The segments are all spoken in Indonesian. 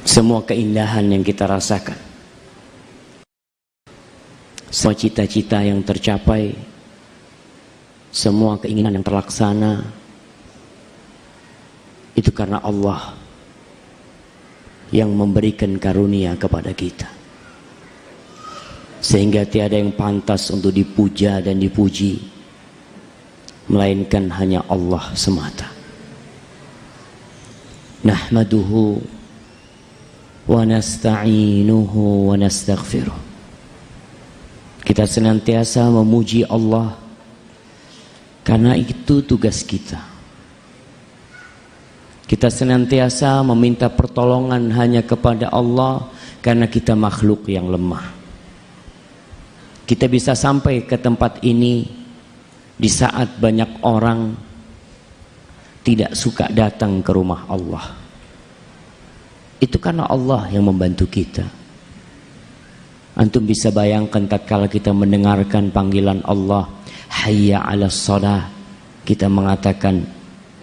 semua keindahan yang kita rasakan, semua cita-cita yang tercapai, semua keinginan yang terlaksana, itu karena Allah yang memberikan karunia kepada kita, sehingga tiada yang pantas untuk dipuja dan dipuji melainkan hanya Allah semata. Nahmaduhu wa nasta'inuhu wa nastaghfiruh. Kita senantiasa memuji Allah karena itu tugas kita. Kita senantiasa meminta pertolongan hanya kepada Allah karena kita makhluk yang lemah. Kita bisa sampai ke tempat ini di saat banyak orang tidak suka datang ke rumah Allah. Itu karena Allah yang membantu kita. Antum bisa bayangkan tatkala kita mendengarkan panggilan Allah, hayya 'alas shalah, kita mengatakan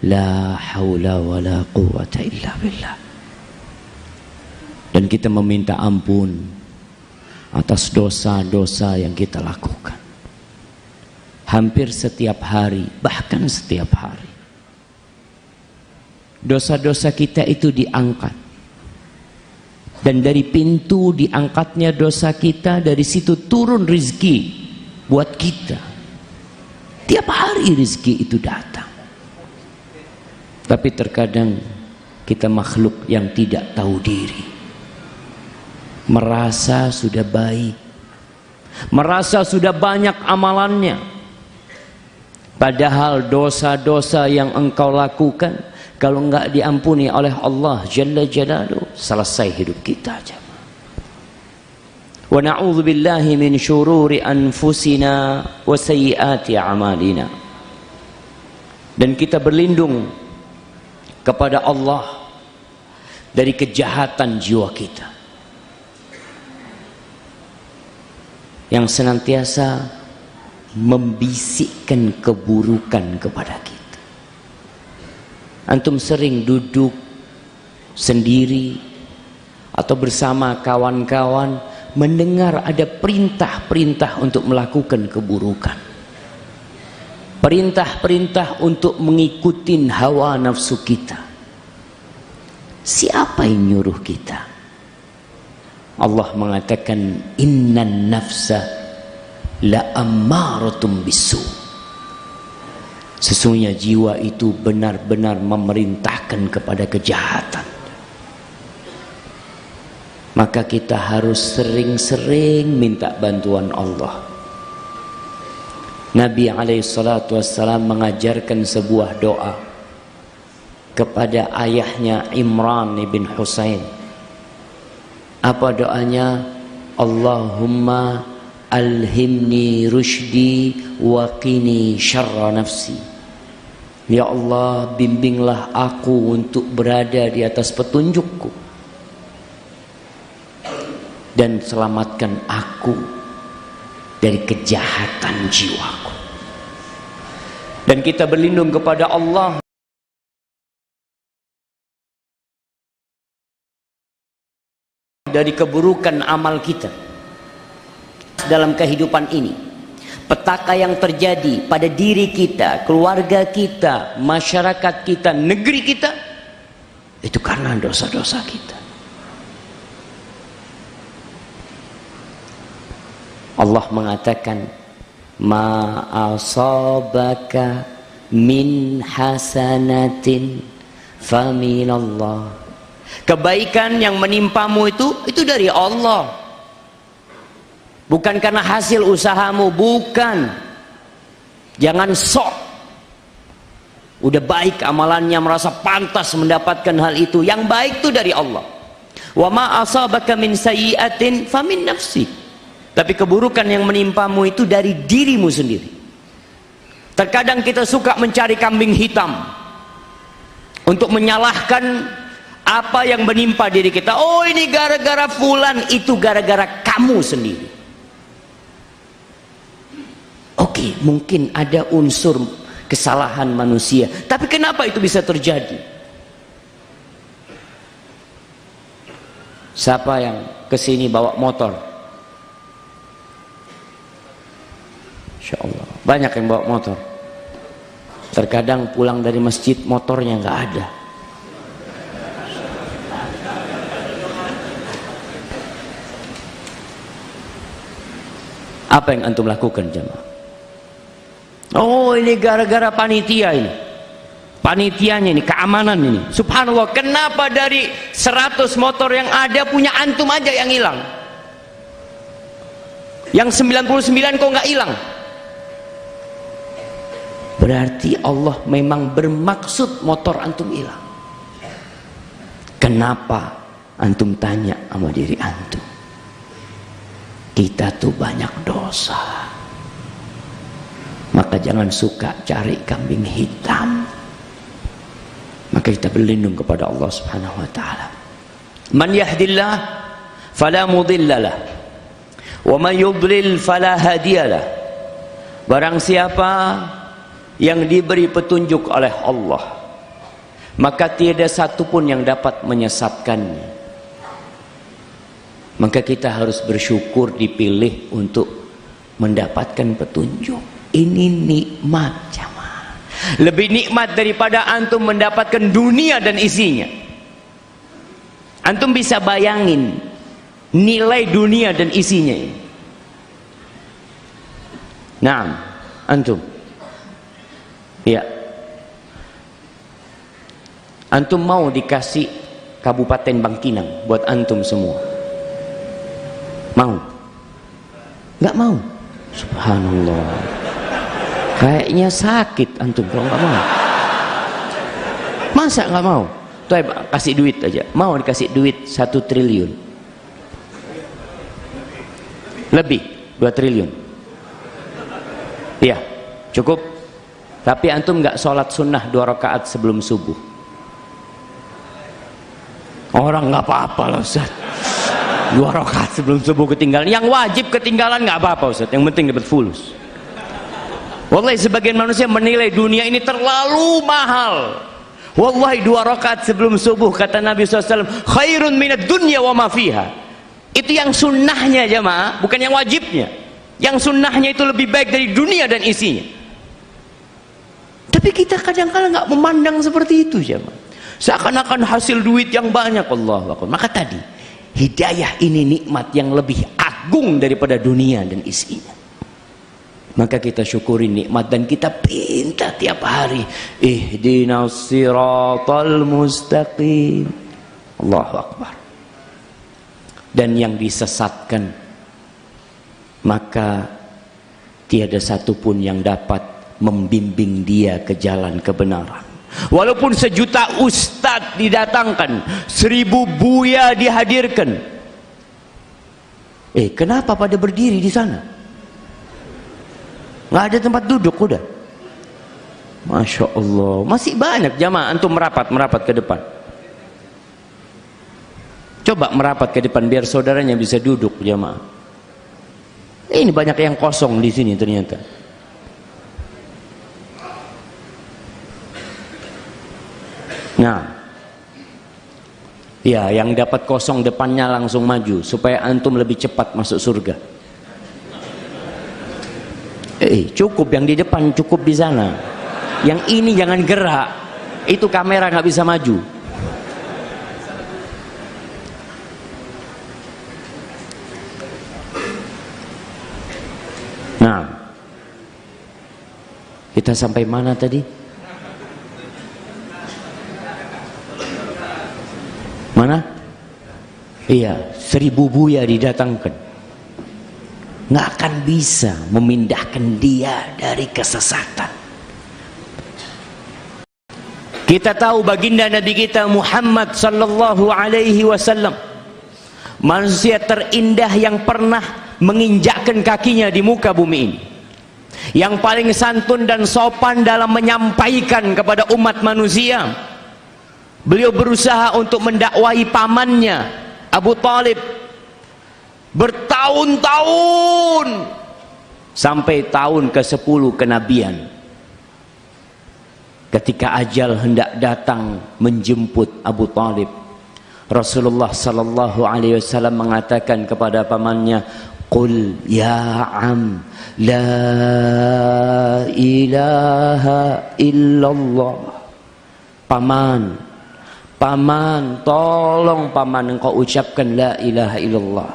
la haula wala quwwata illa billah. Dan kita meminta ampun atas dosa-dosa yang kita lakukan. Hampir setiap hari, bahkan setiap hari, dosa-dosa kita itu diangkat. Dan dari pintu diangkatnya dosa kita, dari situ turun rizki buat kita. Tiap hari rizki itu datang. Tapi terkadang kita makhluk yang tidak tahu diri, merasa sudah baik, merasa sudah banyak amalannya, padahal dosa-dosa yang engkau lakukan kalau enggak diampuni oleh Allah Jalla Jalaluhu, selesai hidup kita aja. Wa na'udzu billahi min syururi anfusina wa sayyiati a'malina. Dan kita berlindung kepada Allah dari kejahatan jiwa kita yang senantiasa membisikkan keburukan kepada kita. Antum sering duduk sendiri atau bersama kawan-kawan mendengar ada perintah-perintah untuk melakukan keburukan, perintah-perintah untuk mengikuti hawa nafsu kita. Siapa yang nyuruh kita? Allah mengatakan innan nafsa la ammaratum bisu. Sesungguhnya jiwa itu benar-benar memerintahkan kepada kejahatan. Maka kita harus sering-sering minta bantuan Allah. Nabi SAW mengajarkan sebuah doa kepada ayahnya Imran bin Husain. Apa doanya? Allahumma alhimni rusydi wa qini syarra nafsi. Ya Allah, bimbinglah aku untuk berada di atas petunjukku dan selamatkan aku dari kejahatan jiwaku. Dan kita berlindung kepada Allah dari keburukan amal kita dalam kehidupan ini. Petaka yang terjadi pada diri kita, keluarga kita, masyarakat kita, negeri kita, itu karena dosa-dosa kita. Allah mengatakan ma asabaka min hasanatin faminallah. Kebaikan yang menimpamu itu dari Allah. Bukan karena hasil usahamu, bukan. Jangan sok. Udah baik amalannya, merasa pantas mendapatkan hal itu. Yang baik itu dari Allah. Wa ma asabaka min sayyi'atin famin nafsi. Tapi keburukan yang menimpamu itu dari dirimu sendiri. Terkadang kita suka mencari kambing hitam untuk menyalahkan apa yang menimpa diri kita. Oh, ini gara-gara fulan, itu gara-gara kamu sendiri. Oke, mungkin ada unsur kesalahan manusia, tapi kenapa itu bisa terjadi? Siapa yang kesini bawa motor? Insya Allah banyak yang bawa motor. Terkadang pulang dari masjid motornya nggak ada. Apa yang antum lakukan jemaah? Oh, ini gara-gara panitia ini. Panitianya ini, keamanan ini. Subhanallah, kenapa dari 100 motor yang ada punya antum aja yang hilang? Yang 99 kok nggak hilang? Berarti Allah memang bermaksud motor antum hilang. Kenapa? Antum tanya sama diri antum. Kita tuh banyak dosa. Maka jangan suka cari kambing hitam. Maka kita berlindung kepada Allah Subhanahu wa taala. Man yahdillah fala mudhillalah wa man yudlil fala hadiyalah. Barang siapa yang diberi petunjuk oleh Allah, maka tiada satu pun yang dapat menyesatkannya. Maka kita harus bersyukur dipilih untuk mendapatkan petunjuk. Ini nikmat jemaah. Lebih nikmat daripada antum mendapatkan dunia dan isinya. Antum bisa bayangin nilai dunia dan isinya ini. Nah, antum. Ya. Antum mau dikasih Kabupaten Bangkinang buat antum semua? Mau? Nggak mau? Subhanallah. Kayaknya sakit antum kalau nggak mau. Masa nggak mau? Tuh kasih duit aja. Mau dikasih duit 1 triliun. Lebih 2 triliun. Iya, cukup. Tapi antum nggak sholat sunnah 2 rakaat sebelum subuh. Orang nggak apa-apa loh Ustaz. 2 rakaat sebelum subuh ketinggalan. Yang wajib ketinggalan nggak apa-apa Ustaz. Yang penting dapat fulus. Wallahi sebagian manusia menilai dunia ini terlalu mahal. Wallahi 2 rakaat sebelum subuh kata Nabi SAW, khairun minad dunya wa ma fiha. Itu yang sunnahnya jemaah, bukan yang wajibnya. Yang sunnahnya itu lebih baik dari dunia dan isinya. Tapi kita kadang-kadang nggak memandang seperti itu jemaah. Seakan-akan hasil duit yang banyak. Allahu Akbar. Maka tadi hidayah ini nikmat yang lebih agung daripada dunia dan isinya. Maka kita syukuri nikmat dan kita pinta tiap hari, ihdinas siratal mustaqim. Allahu Akbar. Dan yang disesatkan, maka tiada satupun yang dapat membimbing dia ke jalan kebenaran. Walaupun 1 juta ustadz didatangkan, 1000 buya dihadirkan. Kenapa pada berdiri di sana? Nggak ada tempat duduk udah. Masya Allah, masih banyak jamaah. Antum merapat ke depan. Coba merapat ke depan biar saudaranya bisa duduk jamaah. Ini banyak yang kosong di sini ternyata. Nah, ya yang dapat kosong depannya langsung maju supaya antum lebih cepat masuk surga. Cukup yang di depan, cukup di sana. Yang ini jangan gerak. Itu kamera nggak bisa maju. Nah, kita sampai mana tadi? Mana? Iya, 1000 buya didatangkan. Nggak akan bisa memindahkan dia dari kesesatan. Kita tahu baginda Nabi kita Muhammad sallallahu alaihi wasallam, manusia terindah yang pernah menginjakkan kakinya di muka bumi ini, yang paling santun dan sopan dalam menyampaikan kepada umat manusia. Beliau berusaha untuk mendakwai pamannya Abu Talib bertahun-tahun sampai tahun ke-10 kenabian. Ketika ajal hendak datang menjemput Abu Talib, Rasulullah sallallahu alaihi wasallam mengatakan kepada pamannya, "Qul ya am la ilaha illallah." Paman, tolong paman engkau ucapkan la ilaha illallah.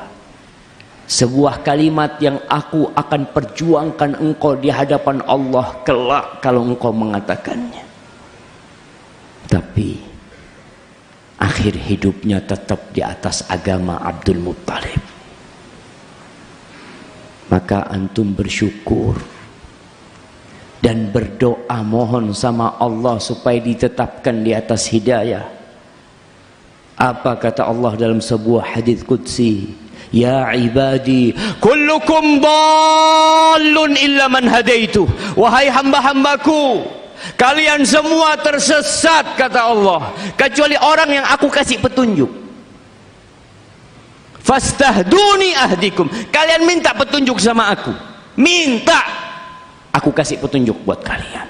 Sebuah kalimat yang aku akan perjuangkan engkau di hadapan Allah kelak kalau engkau mengatakannya. Tapi akhir hidupnya tetap di atas agama Abdul Muttalib. Maka antum bersyukur dan berdoa mohon sama Allah supaya ditetapkan di atas hidayah. Apa kata Allah dalam sebuah hadis qudsi? Ya ibadi, kullukum dallun illa man hadaitu. Wahai hamba-hambaku, kalian semua tersesat kata Allah, kecuali orang yang aku kasih petunjuk. Fastahduni ahdikum. Kalian minta petunjuk sama aku. Minta, aku kasih petunjuk buat kalian.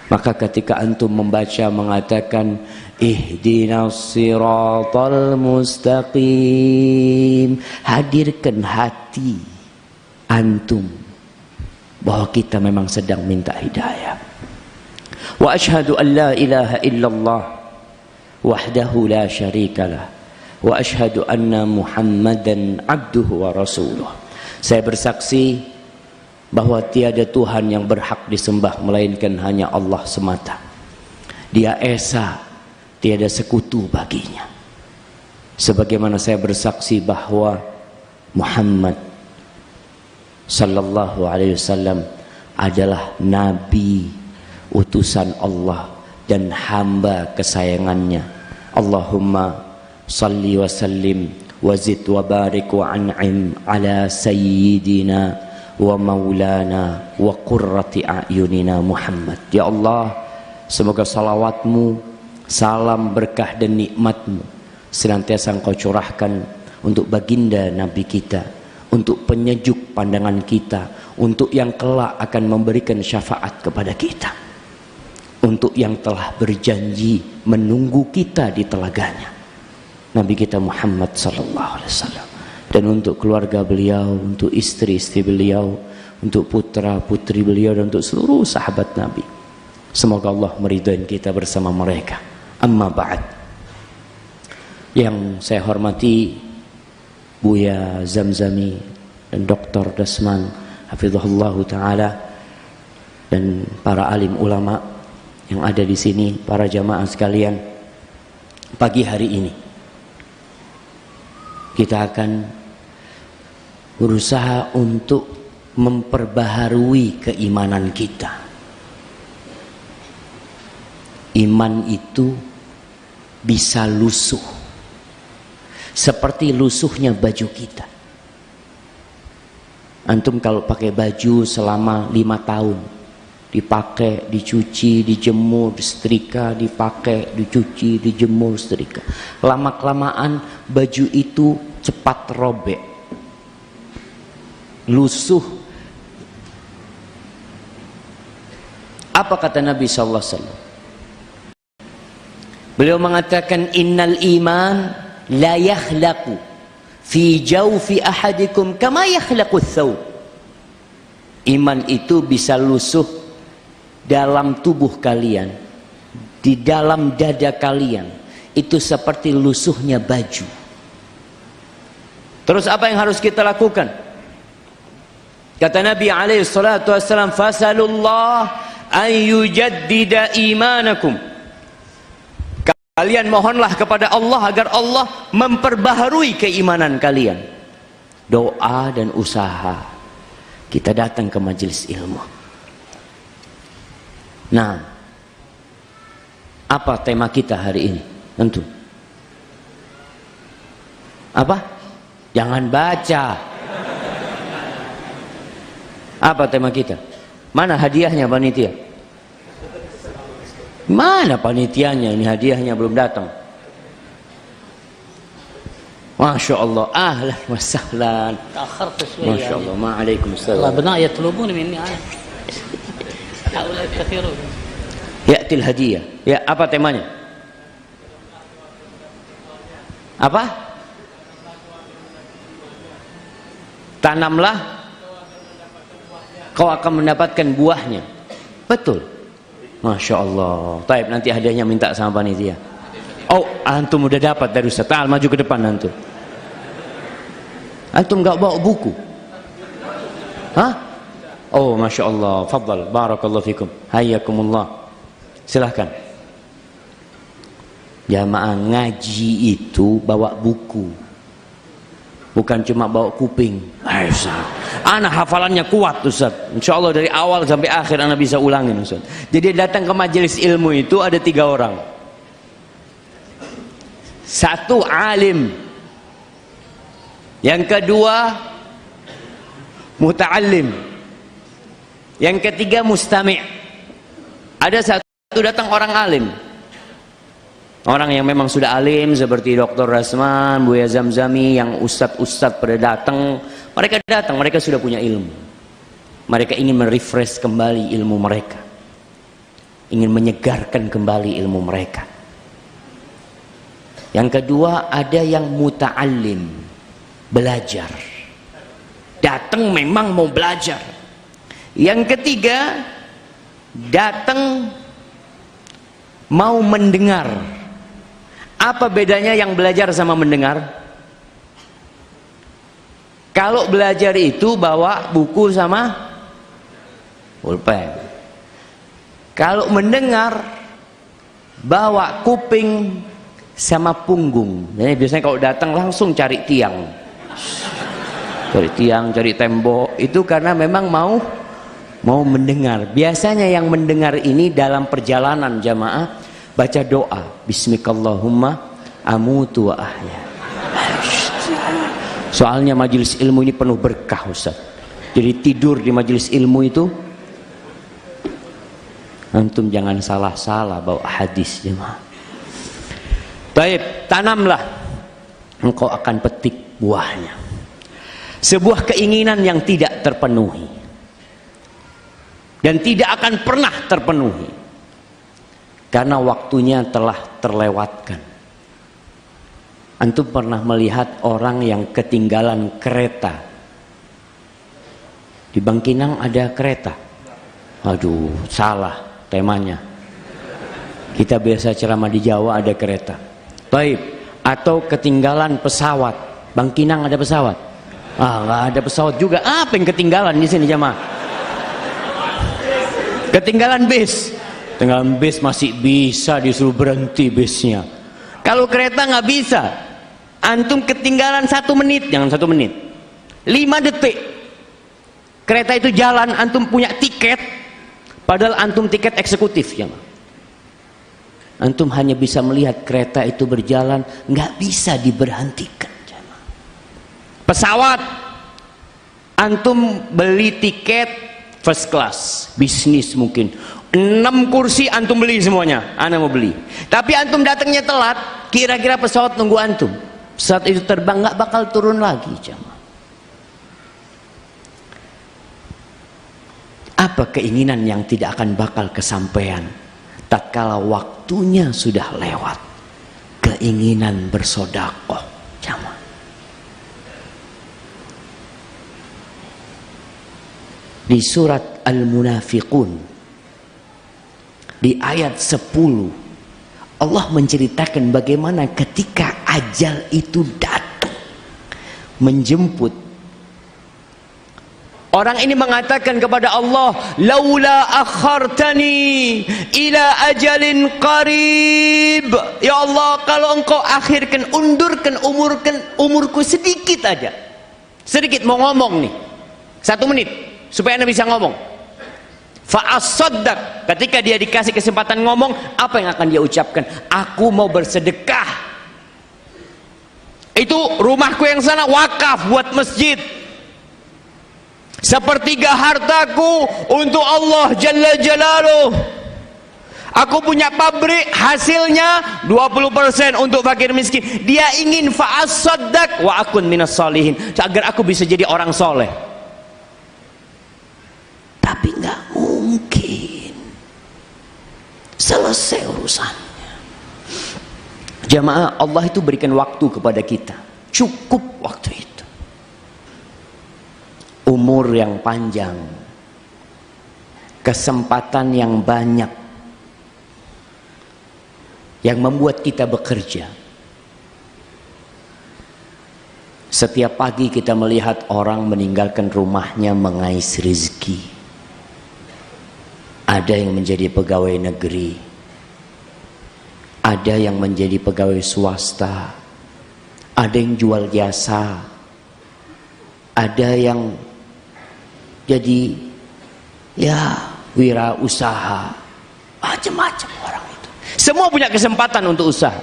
Maka ketika antum membaca mengatakan ihdinas siratal mustaqim, hadirkan hati antum bahwa kita memang sedang minta hidayah. Wa asyhadu an la ilaha illallah wahdahu la syarikalah wa asyhadu anna Muhammadan abduhu wa rasuluh. Saya bersaksi bahwa tiada Tuhan yang berhak disembah melainkan hanya Allah semata. Dia esa, tiada sekutu baginya. Sebagaimana saya bersaksi bahwa Muhammad sallallahu alaihi wasallam adalah nabi utusan Allah dan hamba kesayangannya. Allahumma salli wa sallim wa zid wa barik wa an'im ala sayyidina wa maulana wa qurrati a'yunina Muhammad. Ya Allah, semoga salawatmu, salam berkah dan nikmatmu senantiasa engkau curahkan untuk baginda Nabi kita, untuk penyejuk pandangan kita, untuk yang kelak akan memberikan syafaat kepada kita, untuk yang telah berjanji menunggu kita di telaganya, Nabi kita Muhammad sallallahu alaihi wasallam. Dan untuk keluarga beliau, untuk istri-istri beliau, untuk putra-putri beliau, dan untuk seluruh sahabat Nabi. Semoga Allah meridhai kita bersama mereka. Amma ba'd. Yang saya hormati Buya Zamzami dan Dr. Dasman hafizahullah ta'ala, dan para alim ulama yang ada di sini, para jamaah sekalian. Pagi hari ini kita akan berusaha untuk memperbaharui keimanan kita. Iman itu bisa lusuh seperti lusuhnya baju kita. Antum kalau pakai baju selama 5 tahun, dipakai, dicuci, dijemur, disetrika, dipakai, dicuci, dijemur, setrika, lama-kelamaan baju itu cepat robek, lusuh. Apa kata Nabi sallallahu alaihi wasallam? Beliau mengatakan innal iman la yakhlaqu fi jawfi ahadikum kama yakhlaqu thawb. Iman itu bisa lusuh dalam tubuh kalian, di dalam dada kalian, itu seperti lusuhnya baju. Terus apa yang harus kita lakukan? Kata Nabi alaihi salatu wassalam, fasalullah an yujaddida imanakum. Kalian mohonlah kepada Allah agar Allah memperbaharui keimanan kalian. Doa dan usaha. Kita datang ke majelis ilmu. Nah, apa tema kita hari ini? Tentu. Apa? Jangan baca. Apa tema kita? Mana hadiahnya panitia? Mana panitianya? Ini hadiahnya belum datang. Masya Allah, ahlan wa sahlan. تأخرت شوي. Masya Allah, waalaikumsalam. الأبناء يطلبون مني أنا. هؤلاء كثيرون. Ya'til hadiah. Ya, apa temanya? Apa? Tanamlah, kau akan mendapatkan buahnya. Betul. Masya Allah. Taib, nanti hadiahnya minta sama panitia. Oh, antum udah dapat dari Ustaz. Maju ke depan antum. Antum gak bawa buku? Hah? Oh, Masya Allah. Fadal. Barakallahu fikum. Hayyakumullah. Silahkan. Jamaah ngaji itu bawa buku, bukan cuma bawa kuping. Anak hafalannya kuat Ustaz, insya Allah dari awal sampai akhir anak bisa ulangin Ustaz. Jadi datang ke majelis ilmu itu ada 3 orang. Satu alim, yang kedua muta'allim, yang ketiga mustami'. Ada satu datang orang alim, orang yang memang sudah alim seperti Dr. Rasman, Buya Zamzami, yang ustadz-ustadz pada datang. Mereka datang, mereka sudah punya ilmu. Mereka ingin merefresh kembali ilmu mereka, ingin menyegarkan kembali ilmu mereka. Yang kedua ada yang muta'allim, belajar. Datang memang mau belajar. Yang ketiga datang mau mendengar. Apa bedanya yang belajar sama mendengar? Kalau belajar itu bawa buku sama pulpen. Kalau mendengar bawa kuping sama punggung. Jadi biasanya kalau datang langsung cari tiang. Cari tiang, cari tembok. Itu karena memang mau mendengar. Biasanya yang mendengar ini dalam perjalanan jamaah baca doa, bismikallahumma amutu wa ahya. Soalnya majelis ilmu ini penuh berkah Ustaz. Jadi tidur di majelis ilmu itu, antum jangan salah-salah bawa hadis jemaah. Baik, tanamlah, engkau akan petik buahnya. Sebuah keinginan yang tidak terpenuhi dan tidak akan pernah terpenuhi karena waktunya telah terlewatkan. Antum pernah melihat orang yang ketinggalan kereta? Di Bangkinang ada kereta. Aduh, salah temanya. Kita biasa ceramah di Jawa ada kereta. Baik, atau ketinggalan pesawat. Bangkinang ada pesawat? Nggak ada pesawat juga. Apa yang ketinggalan di sini jamaah? Ketinggalan bis. Ketinggalan bis masih bisa disuruh berhenti bisnya. Kalau kereta nggak bisa. Antum ketinggalan 1 menit, jangan 1 menit, 5 detik. Kereta itu jalan, antum punya tiket, padahal antum tiket eksekutif ya. Antum hanya bisa melihat kereta itu berjalan, nggak bisa diberhentikan. Pesawat, antum beli tiket first class, bisnis mungkin, 6 kursi antum beli semuanya, anda mau beli. Tapi antum datangnya telat, kira-kira pesawat nunggu antum. Saat itu terbang nggak bakal turun lagi jemaah. Apa keinginan yang tidak akan bakal kesampaian tatkala waktunya sudah lewat? Keinginan bersedekah jemaah. Di surat Al-Munafiqun di ayat 10 Allah menceritakan bagaimana ketika ajal itu datang menjemput. Orang ini mengatakan kepada Allah, laula akhartani ila ajalin qarib. Ya Allah, kalau engkau akhirkan, undurkan umurku sedikit aja. Sedikit mau ngomong nih. 1 menit supaya Anda bisa ngomong. Fa'asaddaq, ketika dia dikasih kesempatan ngomong, apa yang akan dia ucapkan? Aku mau bersedekah. Itu rumahku yang sana wakaf buat masjid. Sepertiga hartaku untuk Allah Jalla Jalaluh. Aku punya pabrik, hasilnya 20% untuk fakir miskin. Dia ingin fa'asaddaq wa akun minas solihin, agar aku bisa jadi orang soleh. Tapi nggak mungkin selesai urusannya. Jamaah, Allah itu berikan waktu kepada kita, cukup waktu itu, umur yang panjang, kesempatan yang banyak, yang membuat kita bekerja. Setiap pagi kita melihat orang meninggalkan rumahnya mengais rezeki. Ada yang menjadi pegawai negeri, ada yang menjadi pegawai swasta, ada yang jual jasa, ada yang jadi wirausaha, macam-macam orang itu. Semua punya kesempatan untuk usaha,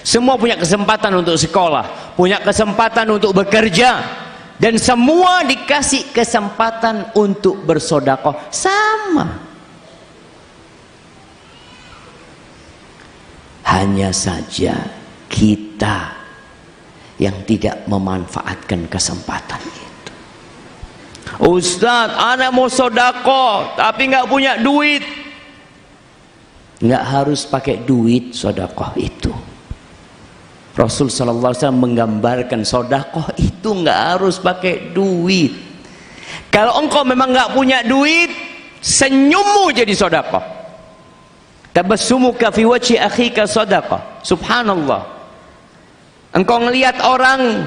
semua punya kesempatan untuk sekolah, punya kesempatan untuk bekerja, dan semua dikasih kesempatan untuk bersedekah. Sama. Hanya saja kita yang tidak memanfaatkan kesempatan itu. Ustaz, anak mau sedekah tapi nggak punya duit. Nggak harus pakai duit sedekah itu. Rasul sallallahu alaihi wasallam menggambarkan sedekah itu nggak harus pakai duit. Kalau engkau memang nggak punya duit, senyummu jadi sedekah. Tabassumuka fi wajhi akhika sadaqah. Subhanallah. Engkau ngelihat orang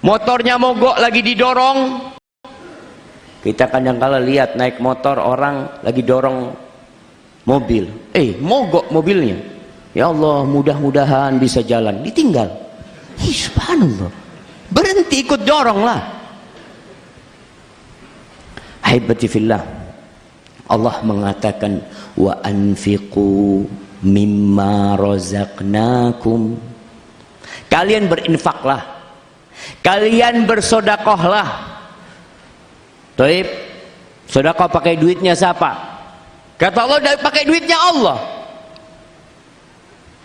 motornya mogok lagi didorong. Kita kadang-kala lihat naik motor orang lagi dorong mobil. Mogok mobilnya. Ya Allah, mudah-mudahan bisa jalan. Ditinggal. Subhanallah. Berhenti ikut doronglah. Haibati fillah. Allah mengatakan wa anfiqu mimma razaqnakum. Kalian berinfaklah, kalian bersedekahlah. Taib, sedekah pakai duitnya siapa? Kata Allah, pakai duitnya Allah.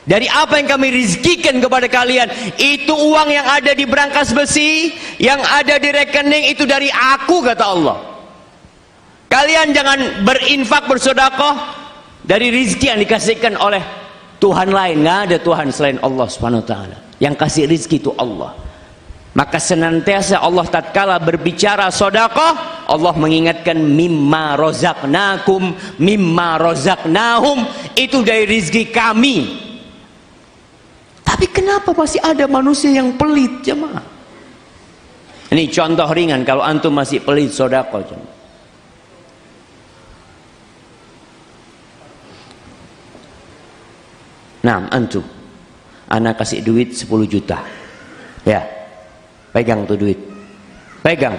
Dari apa yang kami rizkikan kepada kalian, itu uang yang ada di berangkas besi, yang ada di rekening, itu dari aku, kata Allah. Kalian jangan berinfak, bersedekah dari rizki yang dikasihkan oleh Tuhan lain. Nggak ada Tuhan selain Allah Subhanahu wa taala. Yang kasih rizki itu Allah. Maka senantiasa Allah tatkala berbicara sedekah, Allah mengingatkan mimma razaqnakum, mimma razaqnahum, itu dari rizki kami. Tapi kenapa masih ada manusia yang pelit, jemaah? Ini contoh ringan, kalau antum masih pelit sedekah, jemaah. Nah, antum, anak kasih duit 10 juta. Ya, pegang tuh duit. Pegang.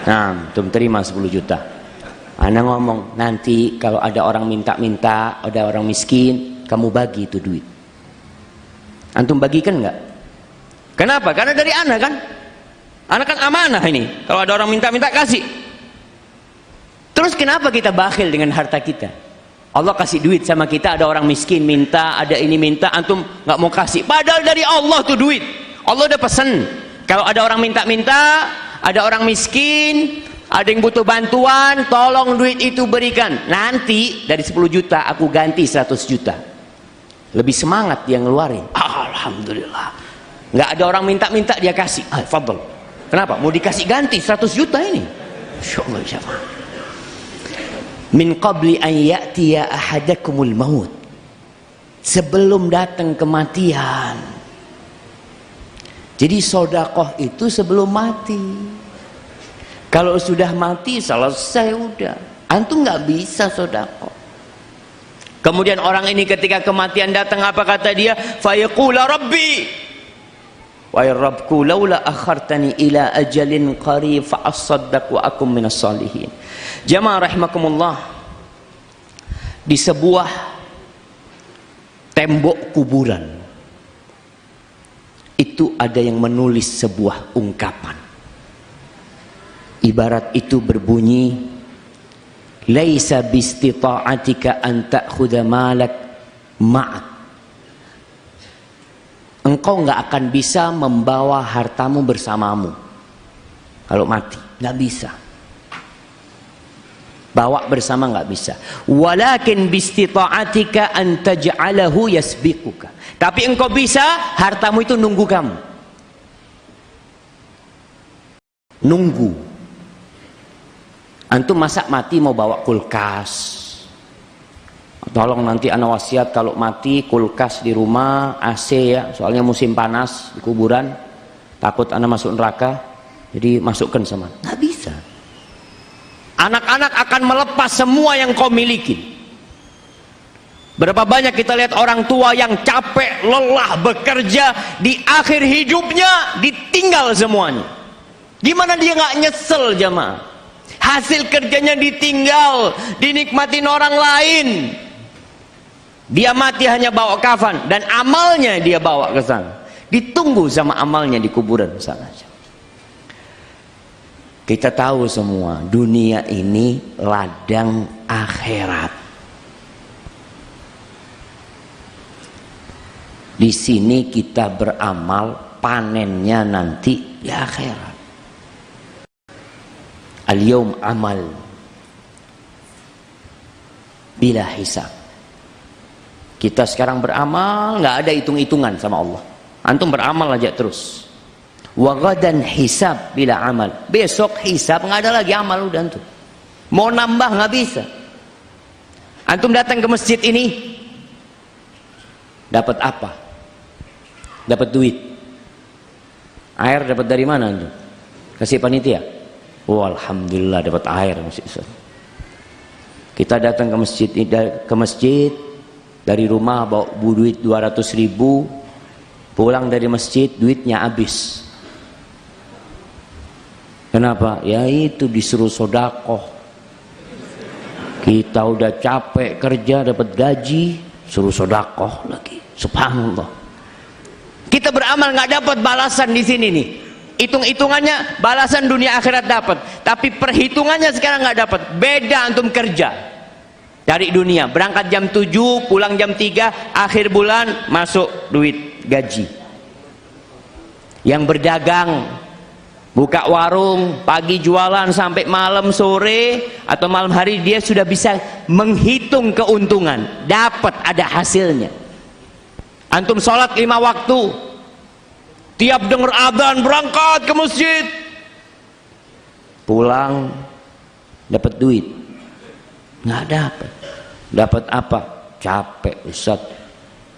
Nah, antum terima 10 juta. Anak ngomong, nanti kalau ada orang minta-minta, ada orang miskin, kamu bagi itu duit. Antum bagikan enggak? Kenapa? Karena dari anak kan. Anak kan amanah ini. Kalau ada orang minta-minta, kasih. Terus kenapa kita bakhil dengan harta kita? Allah kasih duit sama kita, ada orang miskin minta, ada ini minta, antum nggak mau kasih. Padahal dari Allah tuh duit. Allah udah pesen. Kalau ada orang minta-minta, ada orang miskin, ada yang butuh bantuan, tolong duit itu berikan. Nanti dari 10 juta aku ganti 100 juta. Lebih semangat dia ngeluarin. Alhamdulillah. Nggak ada orang minta-minta dia kasih. Fadl. Kenapa? Mau dikasih ganti 100 juta ini. Insyaallah jamaah. Min qabli an ya'tiya ahadakumul maut. Sebelum datang kematian. Jadi sedekah itu sebelum mati. Kalau sudah mati selesai udah. Antum nggak bisa sedekah. Kemudian orang ini ketika kematian datang, apa kata dia? Fa yaqula rabbi wa rabbku laula akhartani ila ajalin qarib fa asaddaq wa akum minas salihin. Jamaah rahimakumullah, di sebuah tembok kuburan itu ada yang menulis sebuah ungkapan. Ibarat itu berbunyi, laisa bistita'atika an ta'khudha malak ma'ak. Engkau nggak akan bisa membawa hartamu bersamamu kalau mati, nggak bisa. Bawa bersama nggak bisa. Walakin bistita'atika an taj'alahu yasbiquka. Tapi engkau bisa, hartamu itu nunggu kamu. Nunggu. Antum masa mati mau bawa kulkas? Tolong nanti ana wasiat kalau mati kulkas di rumah, AC ya, soalnya musim panas di kuburan, takut ana masuk neraka, jadi masukkan sama. Nggak bisa. Anak-anak akan melepas semua yang kau miliki. Berapa banyak kita lihat orang tua yang capek, lelah bekerja, di akhir hidupnya ditinggal semuanya. Gimana dia nggak nyesel jamaah? Hasil kerjanya ditinggal, dinikmatin orang lain. Dia mati hanya bawa kafan dan amalnya dia bawa ke sana. Ditunggu sama amalnya di kuburan sana. Kita tahu semua dunia ini ladang akhirat. Di sini kita beramal, panennya nanti di akhirat. Al-yawm amal bila hisab. Kita sekarang beramal, nggak ada hitung-hitungan sama Allah. Antum beramal aja terus. Wa ghadan hisab bila amal. Besok hisab, nggak ada lagi amal udah antum. Mau nambah nggak bisa. Antum datang ke masjid ini, dapat apa? Dapat duit. Air dapat dari mana antum? Kasih panitia. Oh, alhamdulillah dapat air. Kita datang ke masjid dari rumah bawa duit 200.000, pulang dari masjid duitnya habis. Kenapa? Ya itu disuruh sodakoh. Kita udah capek kerja dapat gaji, suruh sodakoh lagi. Subhanallah. Kita beramal nggak dapat balasan di sini nih. Hitung-hitungannya balasan dunia akhirat dapat, tapi perhitungannya sekarang nggak dapat. Beda antum kerja dari dunia, berangkat jam 7, pulang jam 3, akhir bulan masuk duit gaji. Yang berdagang, buka warung, pagi jualan sampai malam sore atau malam hari, dia sudah bisa menghitung keuntungan, dapat ada hasilnya. Antum sholat 5 waktu, tiap dengar adzan berangkat ke masjid, pulang dapat duit nggak dapat. Dapat apa? Capek Ustaz,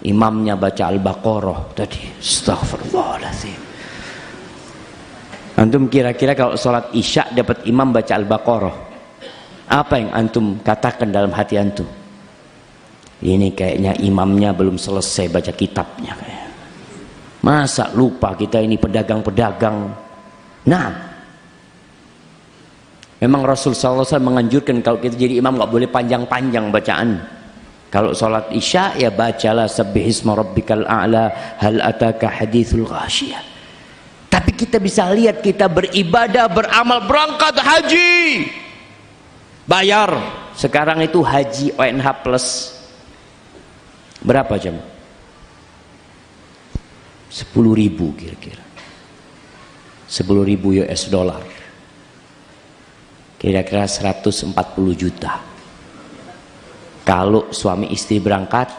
imamnya baca Al-Baqarah tadi, astagfirullahaladzim. Antum kira-kira kalau sholat isya dapat imam baca Al-Baqarah, apa yang antum katakan dalam hati antum? Ini kayaknya imamnya belum selesai baca kitabnya kayaknya. Masa lupa kita ini pedagang-pedagang. Nah, memang Rasulullah SAW menganjurkan kalau kita jadi imam nggak boleh panjang-panjang bacaan. Kalau sholat isya ya bacalah sabbihisma rabbikal a'la, hal ataka hadithul ghasyiyah. Tapi kita bisa lihat kita beribadah, beramal, berangkat haji, bayar. Sekarang itu haji ONH plus berapa jam? 10.000 kira-kira, 10.000 US dollar, kira-kira 140 juta. Kalau suami istri berangkat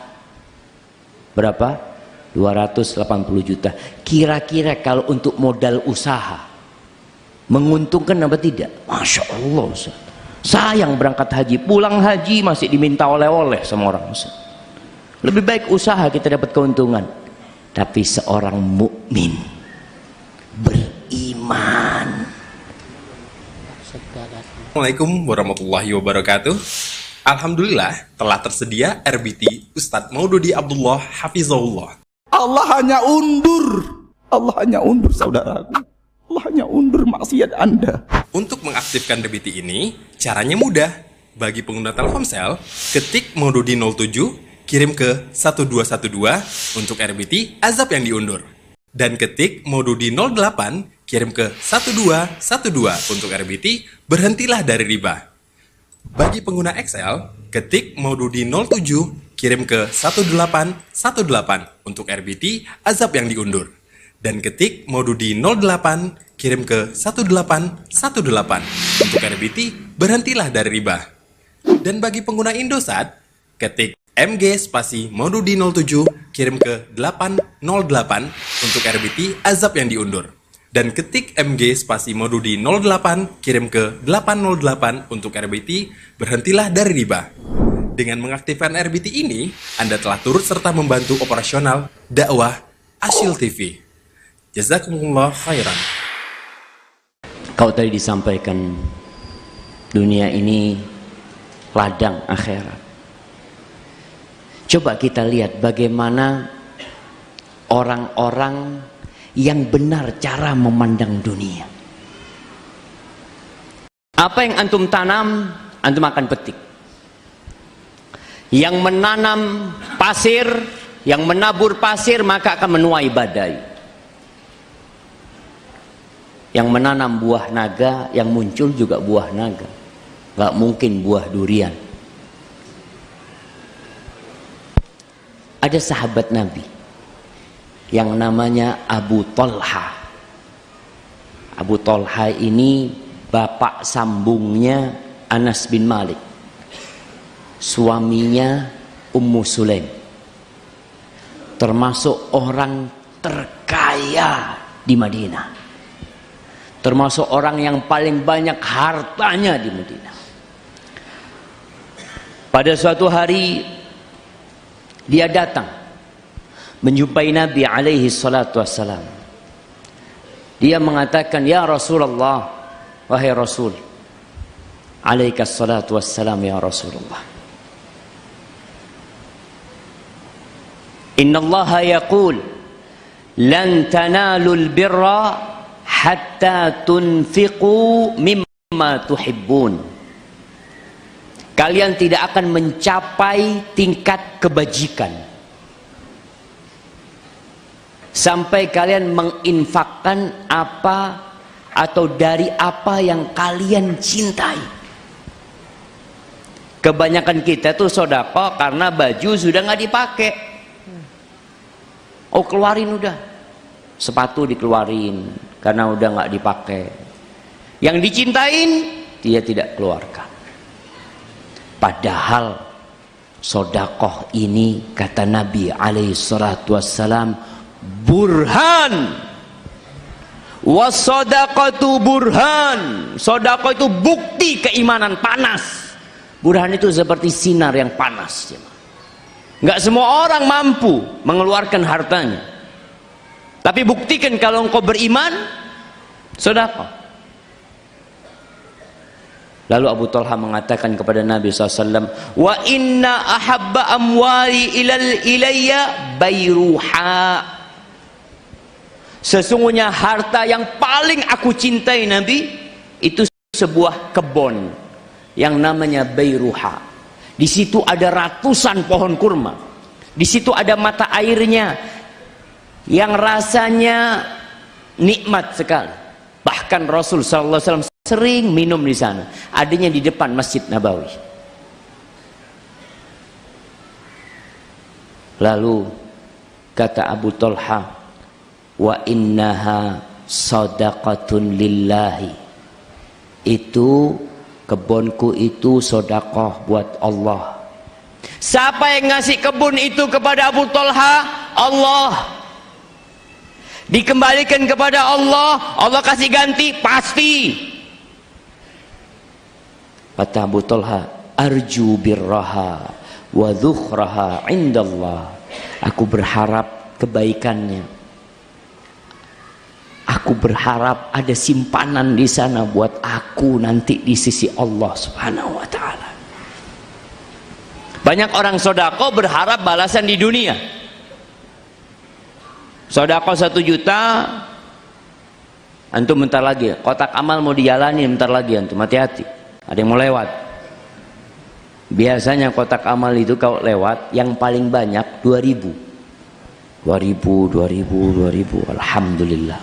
berapa? 280 juta. Kira-kira kalau untuk modal usaha menguntungkan apa tidak? Masya Allah Ustaz. Sayang berangkat haji, pulang haji masih diminta oleh-oleh sama orang Ustaz. Lebih baik usaha kita dapat keuntungan. Tapi seorang mukmin beriman. Assalamualaikum warahmatullahi wabarakatuh. Alhamdulillah telah tersedia RBT Ustadz Maududi Abdullah Hafizahullah. Allah hanya undur saudaraku. Allah hanya undur maksiat Anda. Untuk mengaktifkan RBT ini, caranya mudah. Bagi pengguna Telkomsel, ketik Maududi 07, kirim ke 1212 untuk RBT azab yang diundur. Dan ketik Maududi 08, kirim ke 1212 untuk RBT berhentilah dari riba. Bagi pengguna Excel, ketik Maududi 07, kirim ke 1818 untuk RBT azab yang diundur. Dan ketik Maududi 08, kirim ke 1818 untuk RBT berhentilah dari riba. Dan bagi pengguna Indosat, ketik MG spasi Maududi 07 kirim ke 808 untuk RBT azab yang diundur. Dan ketik MG spasi Maududi 08 kirim ke 808 untuk RBT berhentilah dari riba. Dengan mengaktifkan RBT ini, Anda telah turut serta membantu operasional dakwah Asyil TV. Jazakumullah khairan. Kau tadi disampaikan dunia ini ladang akhirat. Coba kita lihat bagaimana orang-orang yang benar cara memandang dunia. Apa yang antum tanam, antum akan petik. Yang menanam pasir, yang menabur pasir, maka akan menuai badai. Yang menanam buah naga, yang muncul juga buah naga. Gak mungkin buah durian. Ada sahabat Nabi yang namanya Abu Talha. Abu Talha ini bapak sambungnya Anas bin Malik, suaminya Ummu Sulaim, termasuk orang terkaya di Madinah, termasuk orang yang paling banyak hartanya di Madinah. Pada suatu hari dia datang menjumpai Nabi alaihi salatu wassalam. Dia mengatakan, "Ya Rasulullah, wahai Rasul, alaika salatu wassalam ya Rasulullah. Inna Allah yaqul, lan tanalul birra hatta tunfiqu mimma tuhibbun." Kalian tidak akan mencapai tingkat kebajikan sampai kalian menginfakkan apa atau dari apa yang kalian cintai. Kebanyakan kita tuh sodako karena baju sudah nggak dipakai. Oh, keluarin udah. Sepatu dikeluarin karena udah nggak dipakai. Yang dicintain dia tidak keluarkan. Padahal sodakoh ini, kata Nabi alaihi salatu wassalam, burhan. Wasodaqatu burhan. Sodakoh itu bukti keimanan panas. Burhan itu seperti sinar yang panas. Nggak semua orang mampu mengeluarkan hartanya. Tapi buktikan kalau engkau beriman, sodakoh. Lalu Abu Talha mengatakan kepada Nabi SAW, "Wa inna ahabba amwali ilayya bayruha." Sesungguhnya harta yang paling aku cintai Nabi itu sebuah kebun yang namanya Bayruha. Di situ ada ratusan pohon kurma. Di situ ada mata airnya yang rasanya nikmat sekali. Bahkan Rasul SAW sering minum di sana. Adanya di depan Masjid Nabawi. Lalu kata Abu Talha, wa innaha sadaqatun lillahi. Itu kebunku itu sedekah buat Allah. Siapa yang ngasih kebun itu kepada Abu Talha? Allah. Dikembalikan kepada Allah, Allah kasih ganti pasti. Kata Abu Talha, arju birraha wa dhukhraha indallah. Aku berharap kebaikannya. Aku berharap ada simpanan di sana buat aku nanti di sisi Allah Subhanahu wa taala. Banyak orang sodako berharap balasan di dunia. Sodako 1 juta, antum bentar lagi. Kotak amal mau dijalani bentar lagi, antum hati-hati. Ada yang mau lewat. Biasanya kotak amal itu kalau lewat yang paling banyak 2000. Alhamdulillah.